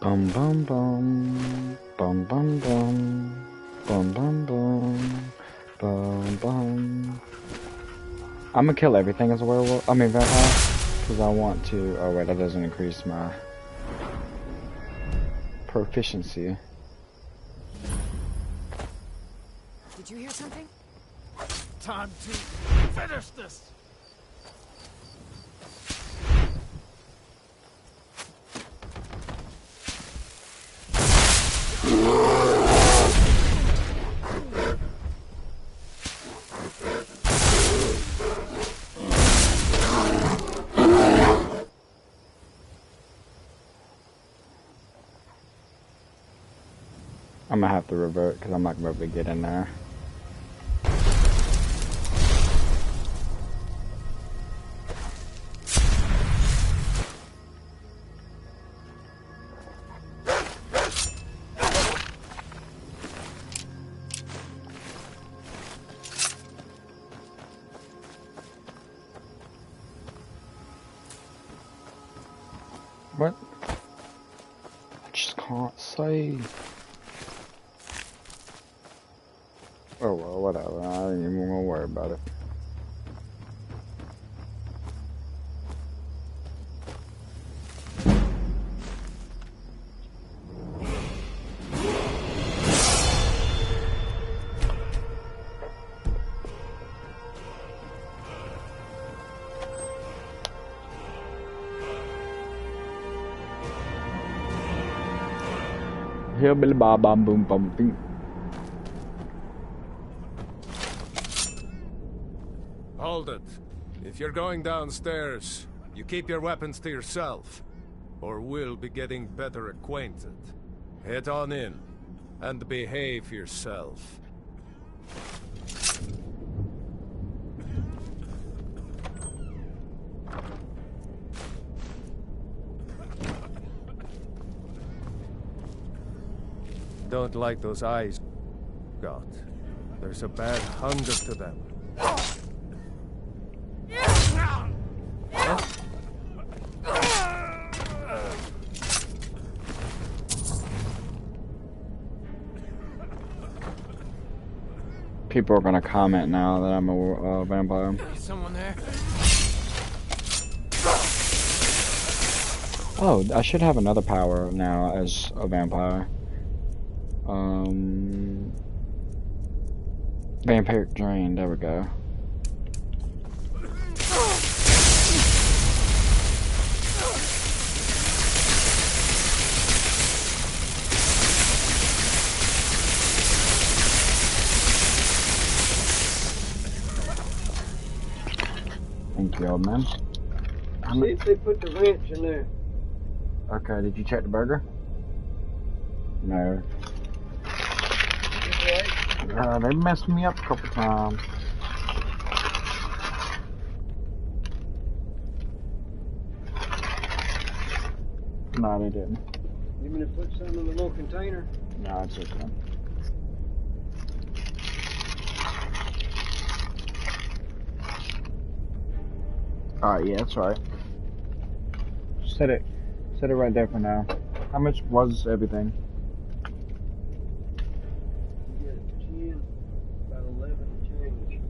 Bum bum bum. Bum bum bum. Bum bum bum. Bum bum. I'm gonna kill everything as a werewolf. I mean vampire. Because I want to. Oh wait, that doesn't increase my proficiency. Did you hear something? Time to finish this. I'm gonna have to revert because I'm not gonna be able to get in there. What? I just can't say. Oh well, whatever. I ain't even gonna worry about it. Hillbilly bob bom boom bum bing. Hold it. If you're going downstairs, you keep your weapons to yourself, or we'll be getting better acquainted. Head on in, and behave yourself. Don't like those eyes got. There's a bad hunger to them. People are gonna comment now that I'm a vampire. Someone there? Oh, I should have another power now as a vampire. Vampiric Drain, there we go. Thank you, old man. See if they put the wrench in there. Okay, did you check the burger? No. They messed me up a couple times. No, they didn't. You mean to put something in the little container? No, it's okay. Alright, yeah, that's right. Set it right there for now. How much was everything? You get 10, about 11 change.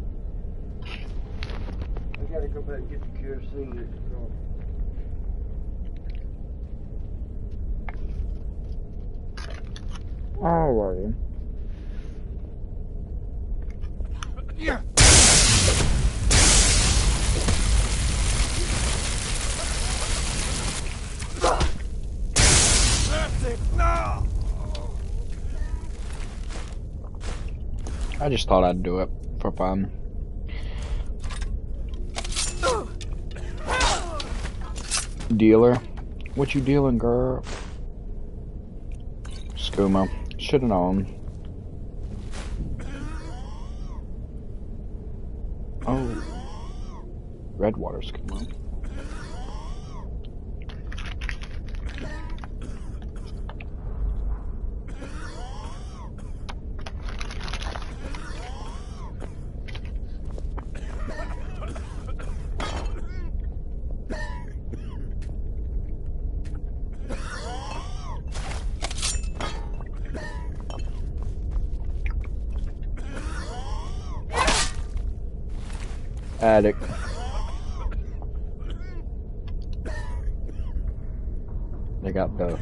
I gotta go back and get the kerosene at the car. Alrighty. Yeah. No. I just thought I'd do it for fun. Dealer, what you dealing, girl? Skooma, shoulda known. Oh, Redwater Skooma. Addict. They got the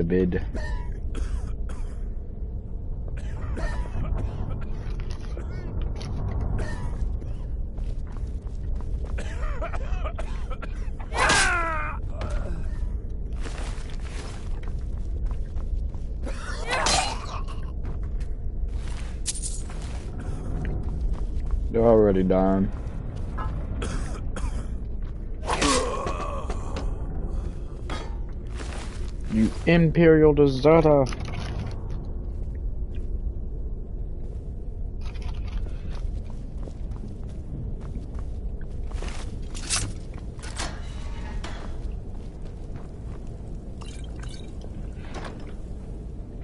bid. They're already dying. You Imperial deserter!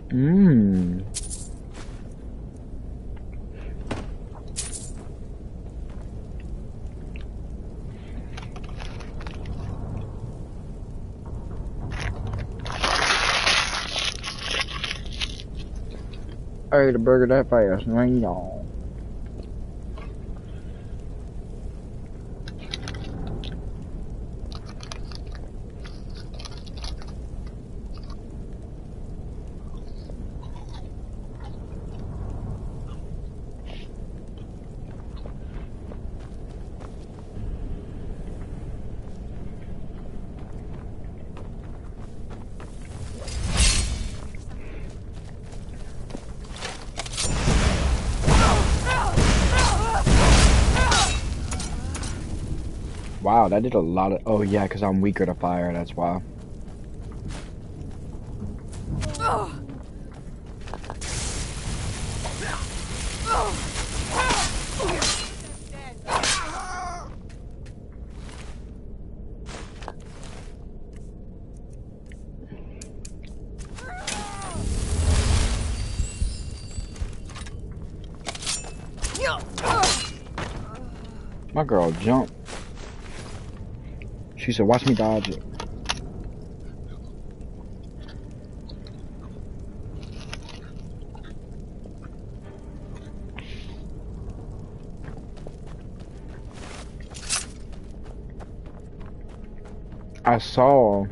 Mmm. I ate a burger that fast, man, y'all. Wow, that did a lot of... Oh yeah, because I'm weaker to fire, that's why. My girl jumped. She said, watch me dodge it. I saw.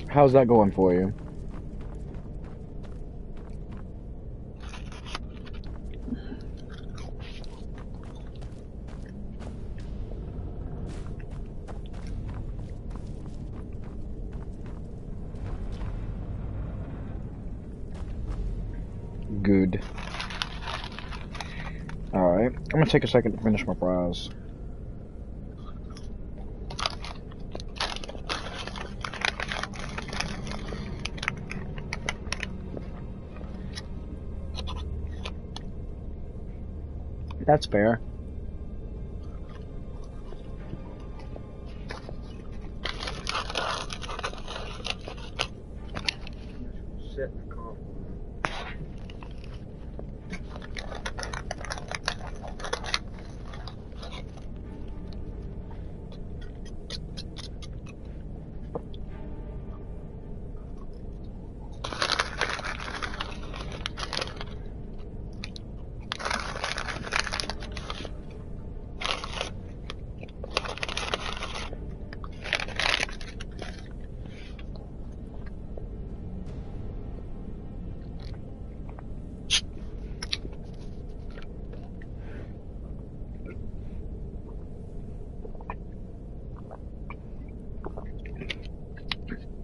How's that going for you? Good. Alright, I'm gonna take a second to finish my fries. That's fair. Sit in the car.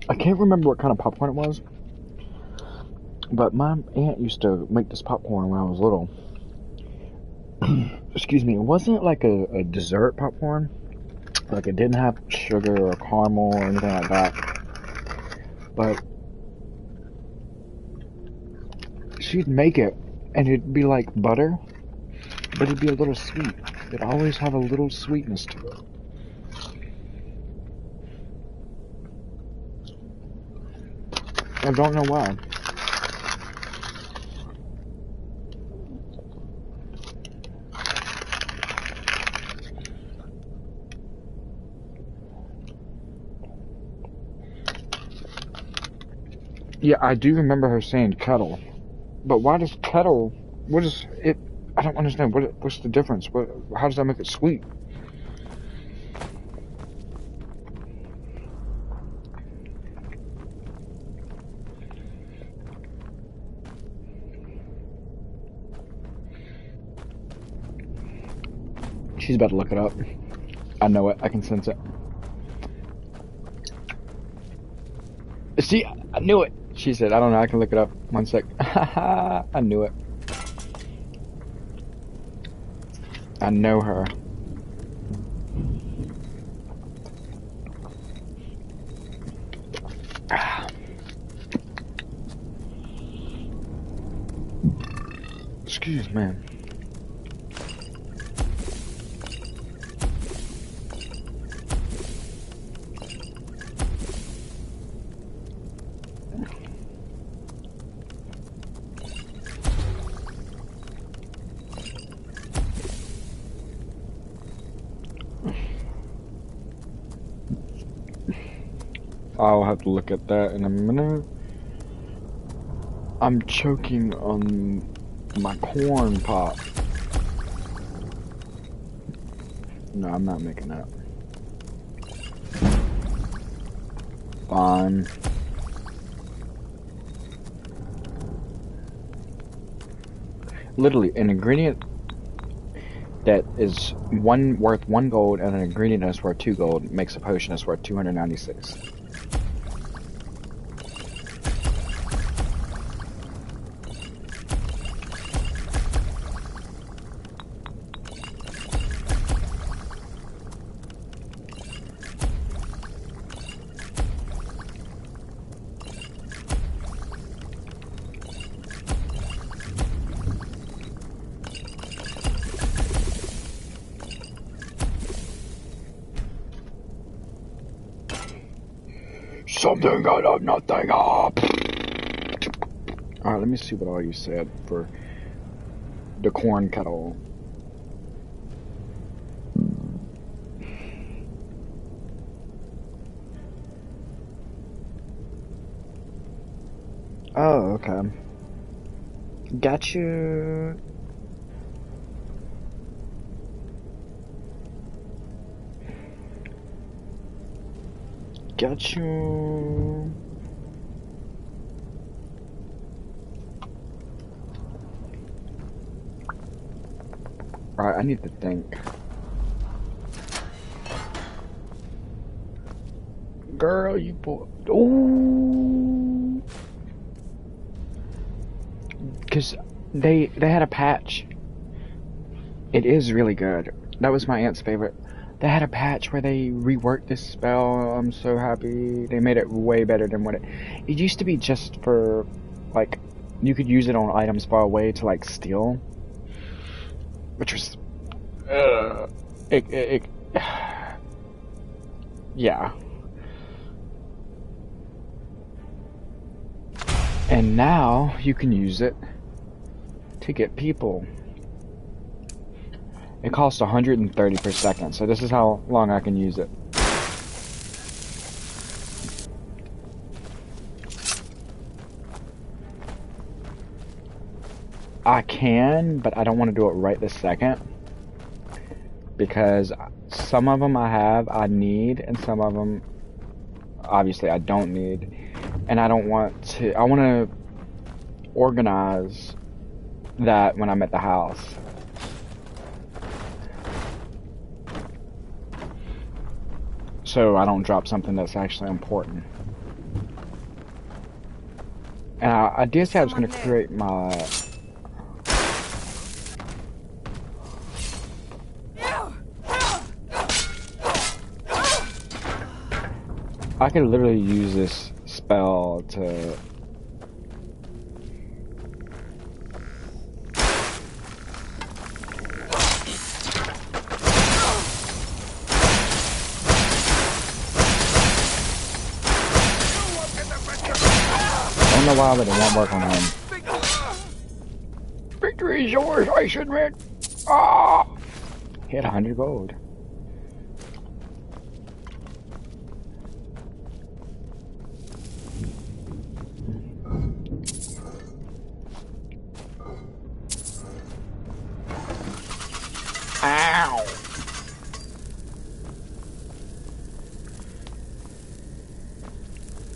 I can't remember what kind of popcorn it was, but my aunt used to make this popcorn when I was little. Excuse me, it wasn't like a dessert popcorn. Like it didn't have sugar or caramel or anything like that. But she'd make it and it'd be like butter, but it'd be a little sweet. It'd always have a little sweetness to it. I don't know why. Yeah, I do remember her saying kettle. But why does kettle What is it? I don't understand. What's the difference? How does that make it sweet? She's about to look it up. I know it. I can sense it. See, I knew it. She said, I don't know. I can look it up. 1 sec. I knew it. I know her. Excuse me. I'll have to look at that in a minute. I'm choking on my corn pop. No, I'm not making that. Fine. Literally, an ingredient that is worth 1 gold and an ingredient that's worth 2 gold makes a potion that's worth 296. Something out of nothing. Alright, let me see what all you said for the corn kettle. Oh, okay. Got you. Got you. Alright, I need to think. Girl, you boy. Ooh. Because they had a patch. It is really good. That was my aunt's favorite. They had a patch where they reworked this spell. I'm so happy. They made it way better than what it used to be just for, like, you could use it on items far away to, like, steal. Which was, yeah. And now you can use it to get people. It costs 130 per second, so this is how long I can use it. I can, but I don't want to do it right this second. Because some of them I need, and some of them, obviously, I don't need. And I don't want to, I want to organize that when I'm at the house. So I don't drop something that's actually important. And I did say I was going to create my... I could literally use this spell to... I don't know why, but it won't work on him. Victory is yours, I submit. Ah! He had 100 gold. Ow!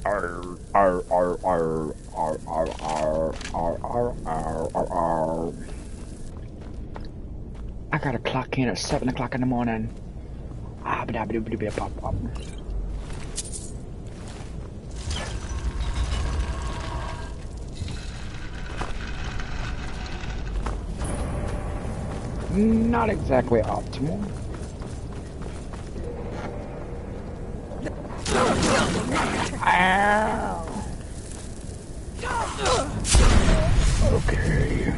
Arr, arr, arr, arr, arr, arr, arr, arr, arr, arr, arr, arr. I gotta clock in at 7 o'clock in the morning. Ah, ba da ba doo ba pop pop. Not exactly optimal. Ow. Okay.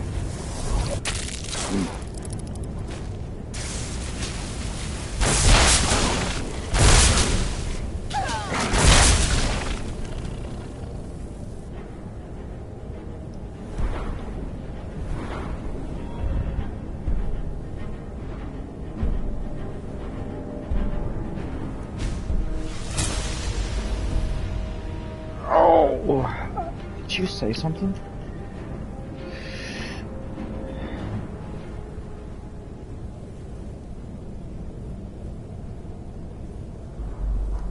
Oh, did you say something?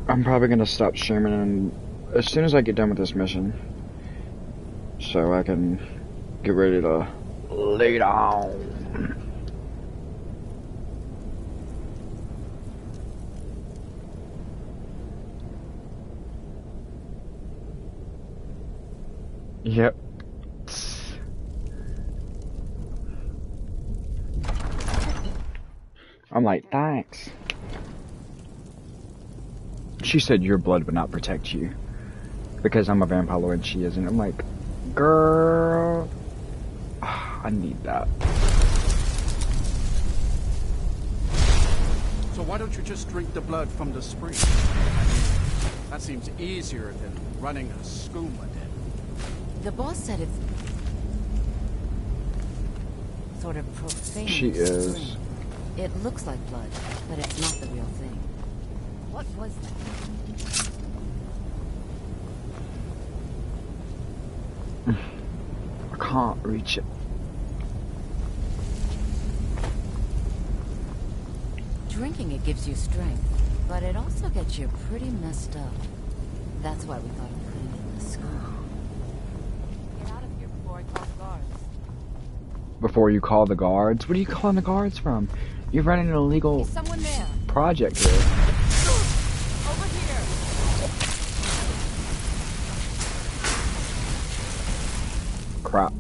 I'm probably gonna stop streaming and as soon as I get done with this mission, so I can get ready to lay down. Yep. I'm like, thanks. She said your blood would not protect you because I'm a vampire and she isn't. I'm like, girl, I need that. So why don't you just drink the blood from the spring? I mean, that seems easier than running a skooma den. The boss said it's sort of profane. She is. It looks like blood, but it's not the real thing. What was that? I can't reach it. Drinking it gives you strength, but it also gets you pretty messed up. That's why we thought of putting it in the school. Get out of here before I call the guards. Before you call the guards? What are you calling the guards from? You're running an illegal project here. Over here. Crap.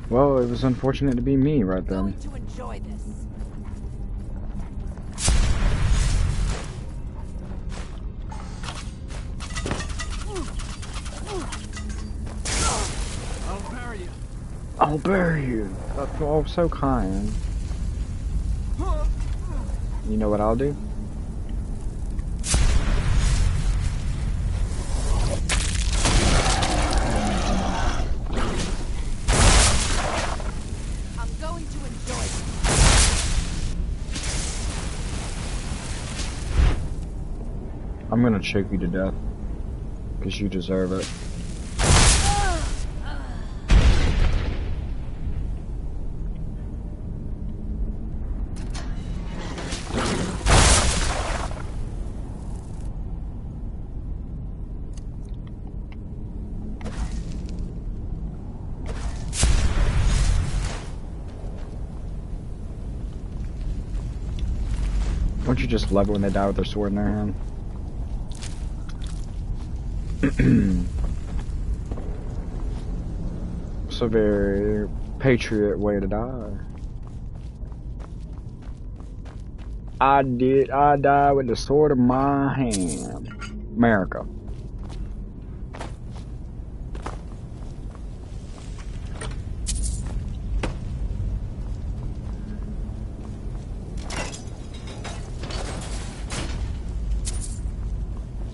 Well, it was unfortunate to be me right then. Going to enjoy this. I'll bury you. That's all so kind. You know what I'll do? I'm going to enjoy it. I'm gonna choke you to death. Because you deserve it. Don't you just love it when they die with their sword in their hand? It's a very patriot way to die. I died with the sword in my hand. America.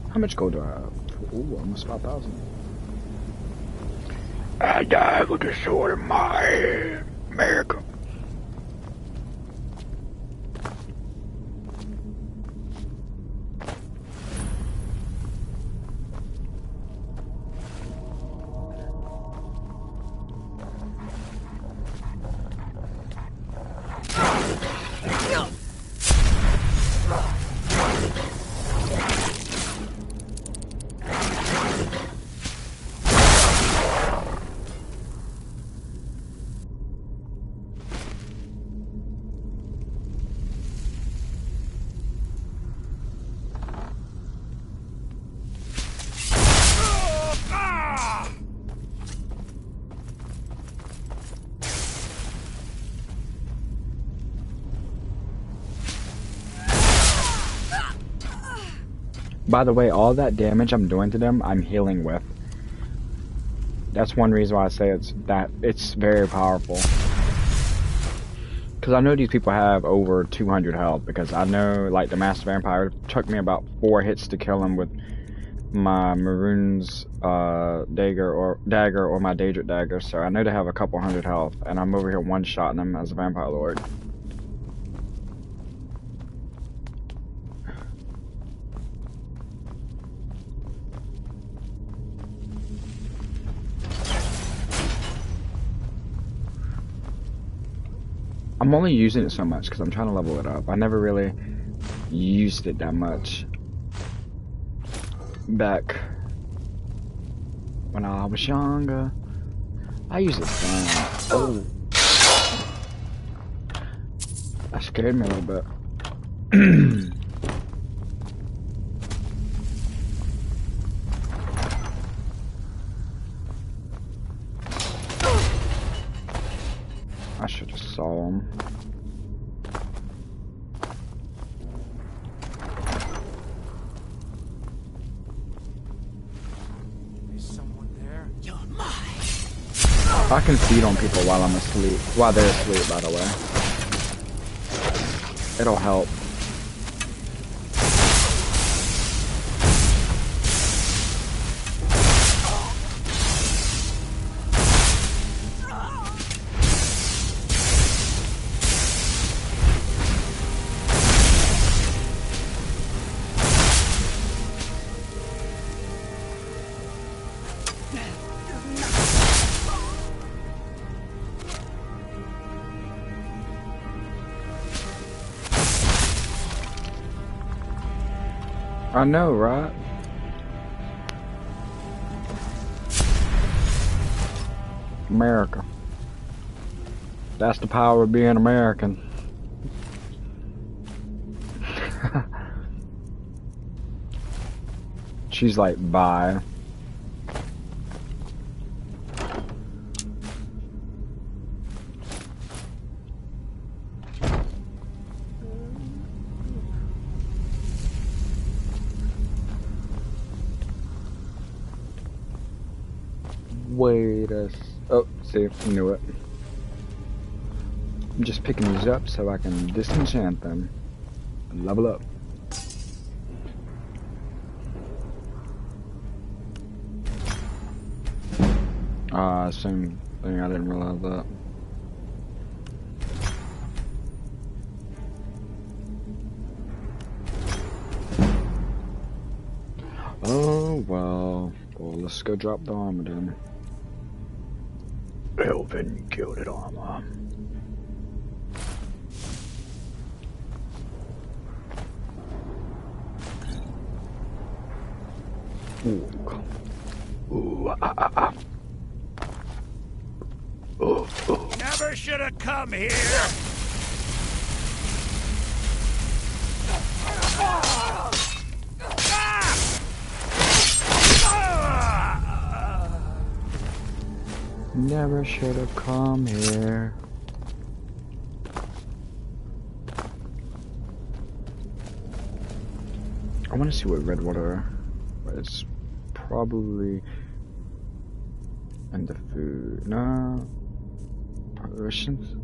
How much gold do I have? Ooh, almost 5,000. I died with the sword in my hand. America. By the way, all that damage I'm doing to them, I'm healing with. That's one reason why I say it's very powerful. Because I know these people have over 200 health, because I know, like, the Master Vampire took me about 4 hits to kill him with my Maroon's dagger or my Daedric dagger, so I know they have a couple hundred health, and I'm over here one-shotting them as a Vampire Lord. I'm only using it so much because I'm trying to level it up. I never really used it that much back when I was younger. I used it then. Oh, that scared me a little bit. I should have saw him. Is someone there? You're mine. I can feed on people while I'm asleep. While they're asleep, by the way. It'll help. I know, right? America. That's the power of being American. She's like, bye. Wait a... Oh, see, I knew it. I'm just picking these up so I can disenchant them. And level up. Same thing, I didn't realize that. Oh, well, let's go drop the armor then. Elven gilded armor. Ooh. Ooh, Ooh, ooh. Never should have come here. Never should have come here. I want to see what Redwater, but it's probably in the food. No, Russians.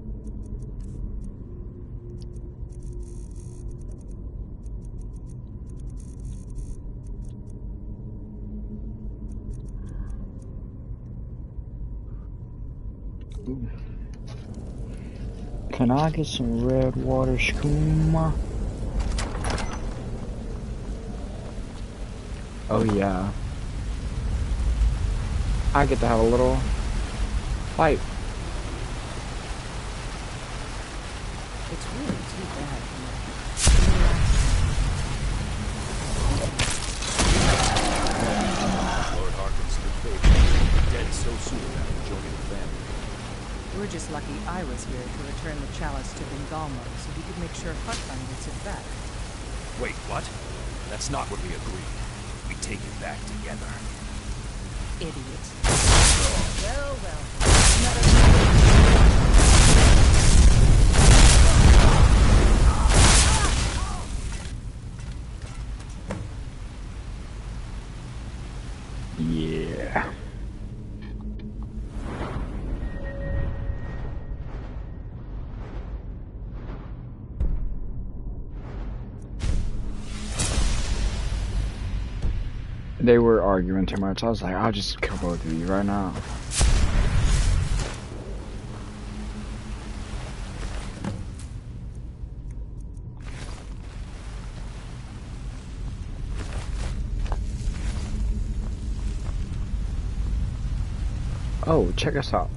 Ooh. Can I get some Redwater skooma? Oh yeah. I get to have a little fight. It's really too bad. Lord Harkin's good faith. Dead so soon after joining the family. We're just lucky I was here to return the chalice to Bengalmo so we could make sure Harkon gets it back. Wait, what? That's not what we agreed. We take it back together. Idiot. Well, well. They were arguing too much. I was like, I'll just kill both of you right now. Oh, check us out.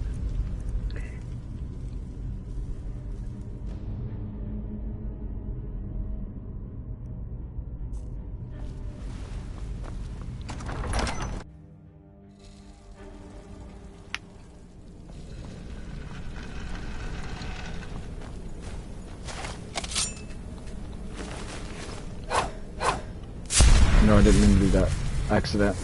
No, I didn't mean to do that. Accident.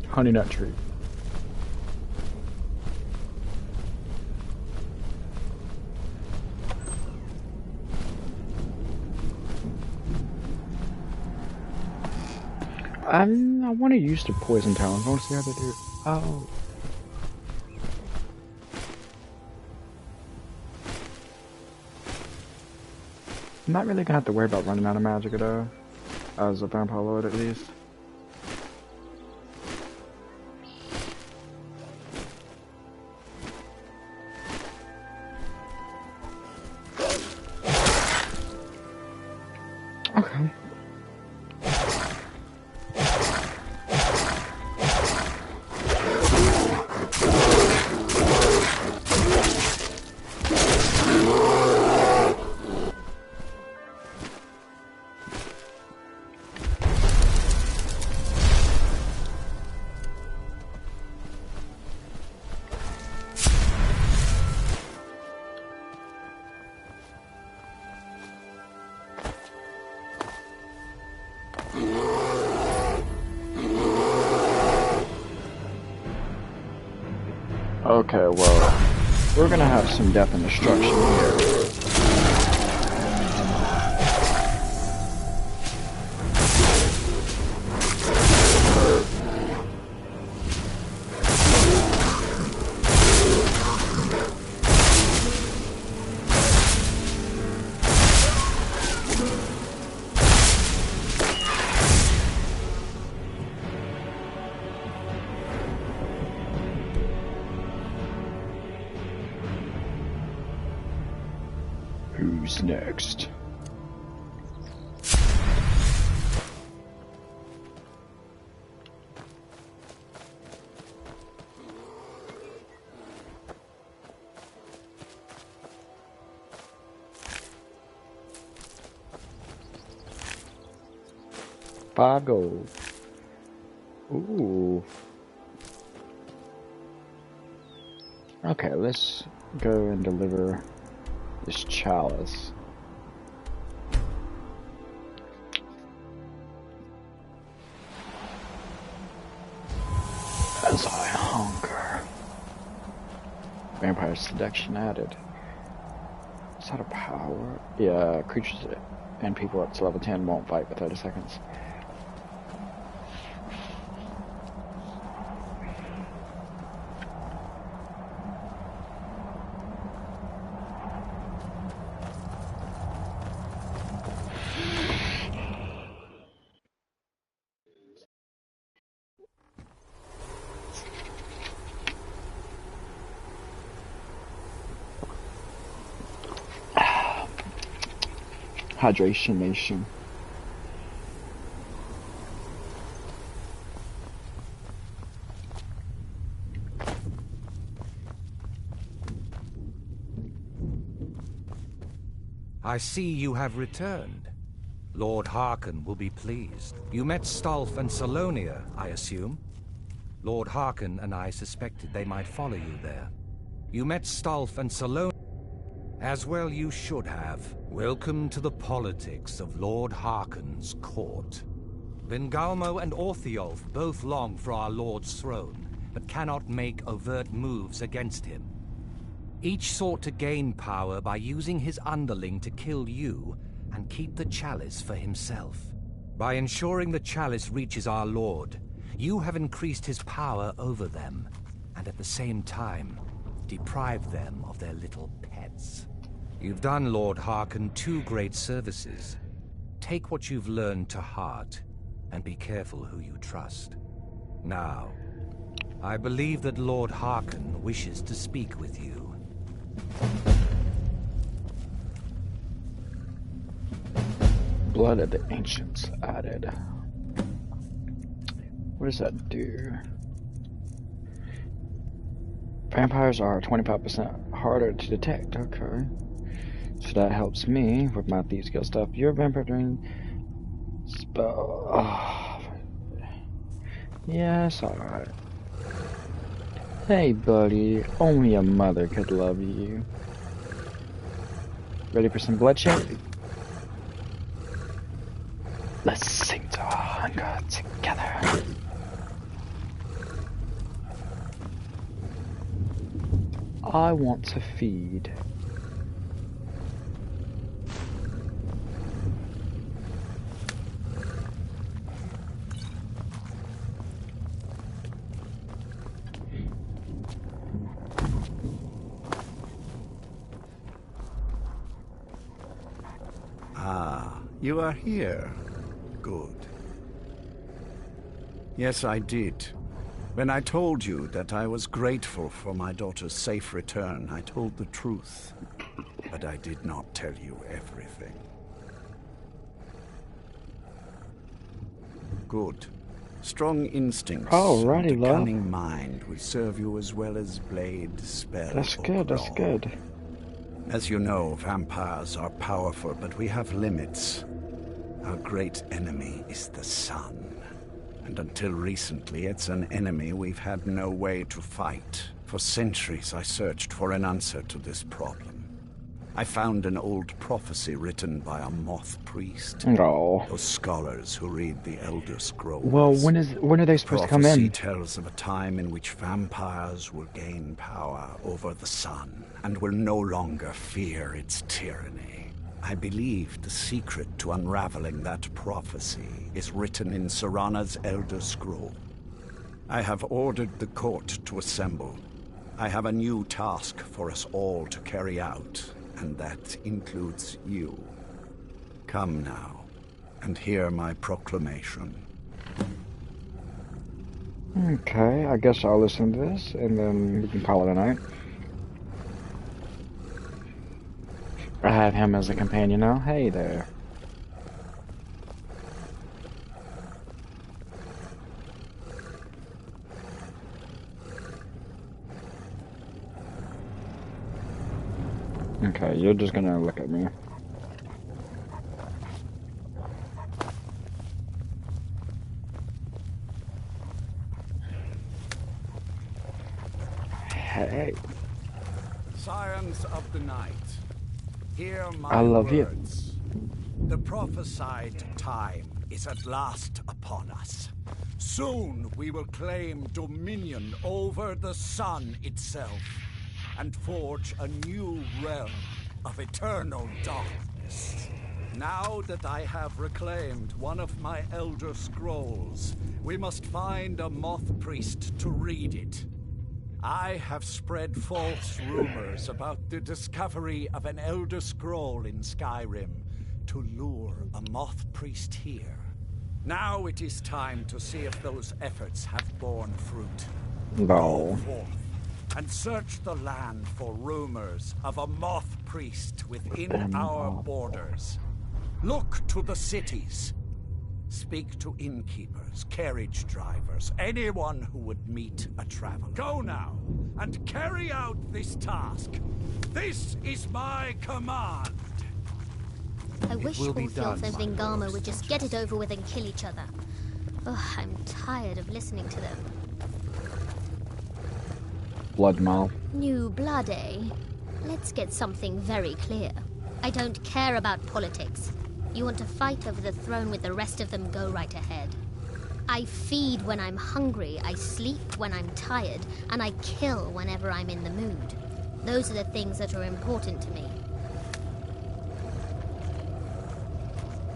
Honey nut tree. I want to use the poison talent. I want to see how they do. Oh. I'm not really gonna have to worry about running out of magic though, as a vampire lord at least. Okay. Okay, well, we're gonna have some death and destruction here. Who's next? $5 gold. Ooh. Okay, let's go and deliver this chalice. As I hunger. Vampire seduction added. Is that a power? Yeah, creatures and people up to level 10 won't fight for 30 seconds. Hydration Nation. I see you have returned. Lord Harkon will be pleased. You met Stolf and Salonia, I assume? Lord Harkon and I suspected they might follow you there. You met Stolf and Salonia. As well you should have. Welcome to the politics of Lord Harkon's court. Vingalmo and Orthiolf both long for our Lord's throne, but cannot make overt moves against him. Each sought to gain power by using his underling to kill you and keep the chalice for himself. By ensuring the chalice reaches our Lord, you have increased his power over them, and at the same time, deprive them of their little pets. You've done Lord Harkon 2 great services. Take what you've learned to heart, and be careful who you trust. Now, I believe that Lord Harkon wishes to speak with you. Blood of the Ancients added. What does that do? Vampires are 25% harder to detect. Okay. So that helps me with my Thieves Guild stuff. You're a vampire during spell. Oh. Yes, alright. Hey, buddy. Only a mother could love you. Ready for some bloodshed? Let's sing to our hunger together. I want to feed. Ah, you are here. Good. Yes, I did. When I told you that I was grateful for my daughter's safe return, I told the truth. But I did not tell you everything. Good. Strong instincts and a cunning mind will serve you as well as blade, spell, That's or good, that's claw. good. As you know, vampires are powerful, but we have limits. Our great enemy is the sun. And until recently, it's an enemy we've had no way to fight. For centuries, I searched for an answer to this problem. I found an old prophecy written by a moth priest. Oh. Those scholars who read the Elder Scrolls. Well, when are they supposed to come Prophecy in? tells of a time in which vampires will gain power over the sun and will no longer fear its tyranny. I believe the secret to unraveling that prophecy is written in Serana's Elder Scroll. I have ordered the court to assemble. I have a new task for us all to carry out, and that includes you. Come now, and hear my proclamation. Okay, I guess I'll listen to this, and then we can call it a night. I have him as a companion now. Hey there. Okay, you're just gonna look at me. Hey. Scions of the night, hear my I love words. The prophesied time is at last upon us. Soon we will claim dominion over the sun itself and forge a new realm of eternal darkness. Now that I have reclaimed one of my Elder Scrolls, we must find a moth priest to read it. I have spread false rumors about the discovery of an Elder Scroll in Skyrim to lure a moth priest here. Now it is time to see if those efforts have borne fruit. No. Go forth and search the land for rumors of a moth priest within our borders. Look to the cities. Speak to innkeepers, carriage drivers, anyone who would meet a traveler. Go now, and carry out this task. This is my command. I wish all Filth and Vingama would just get it over with and kill each other. Ugh, I'm tired of listening to them. Blood mal. New blood, eh? Let's get something very clear. I don't care about politics. You want to fight over the throne with the rest of them, go right ahead. I feed when I'm hungry, I sleep when I'm tired, and I kill whenever I'm in the mood. Those are the things that are important to me.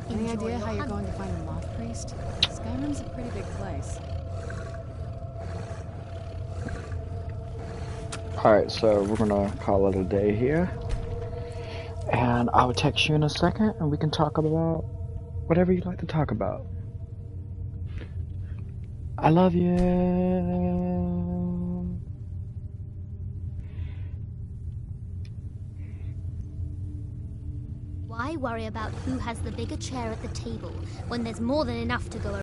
Any idea how you're going to find a moth priest? Skyrim's a pretty big place. Alright, so we're gonna call it a day here. And I will text you in a second and we can talk about whatever you'd like to talk about. I love you. Why worry about who has the bigger chair at the table when there's more than enough to go around?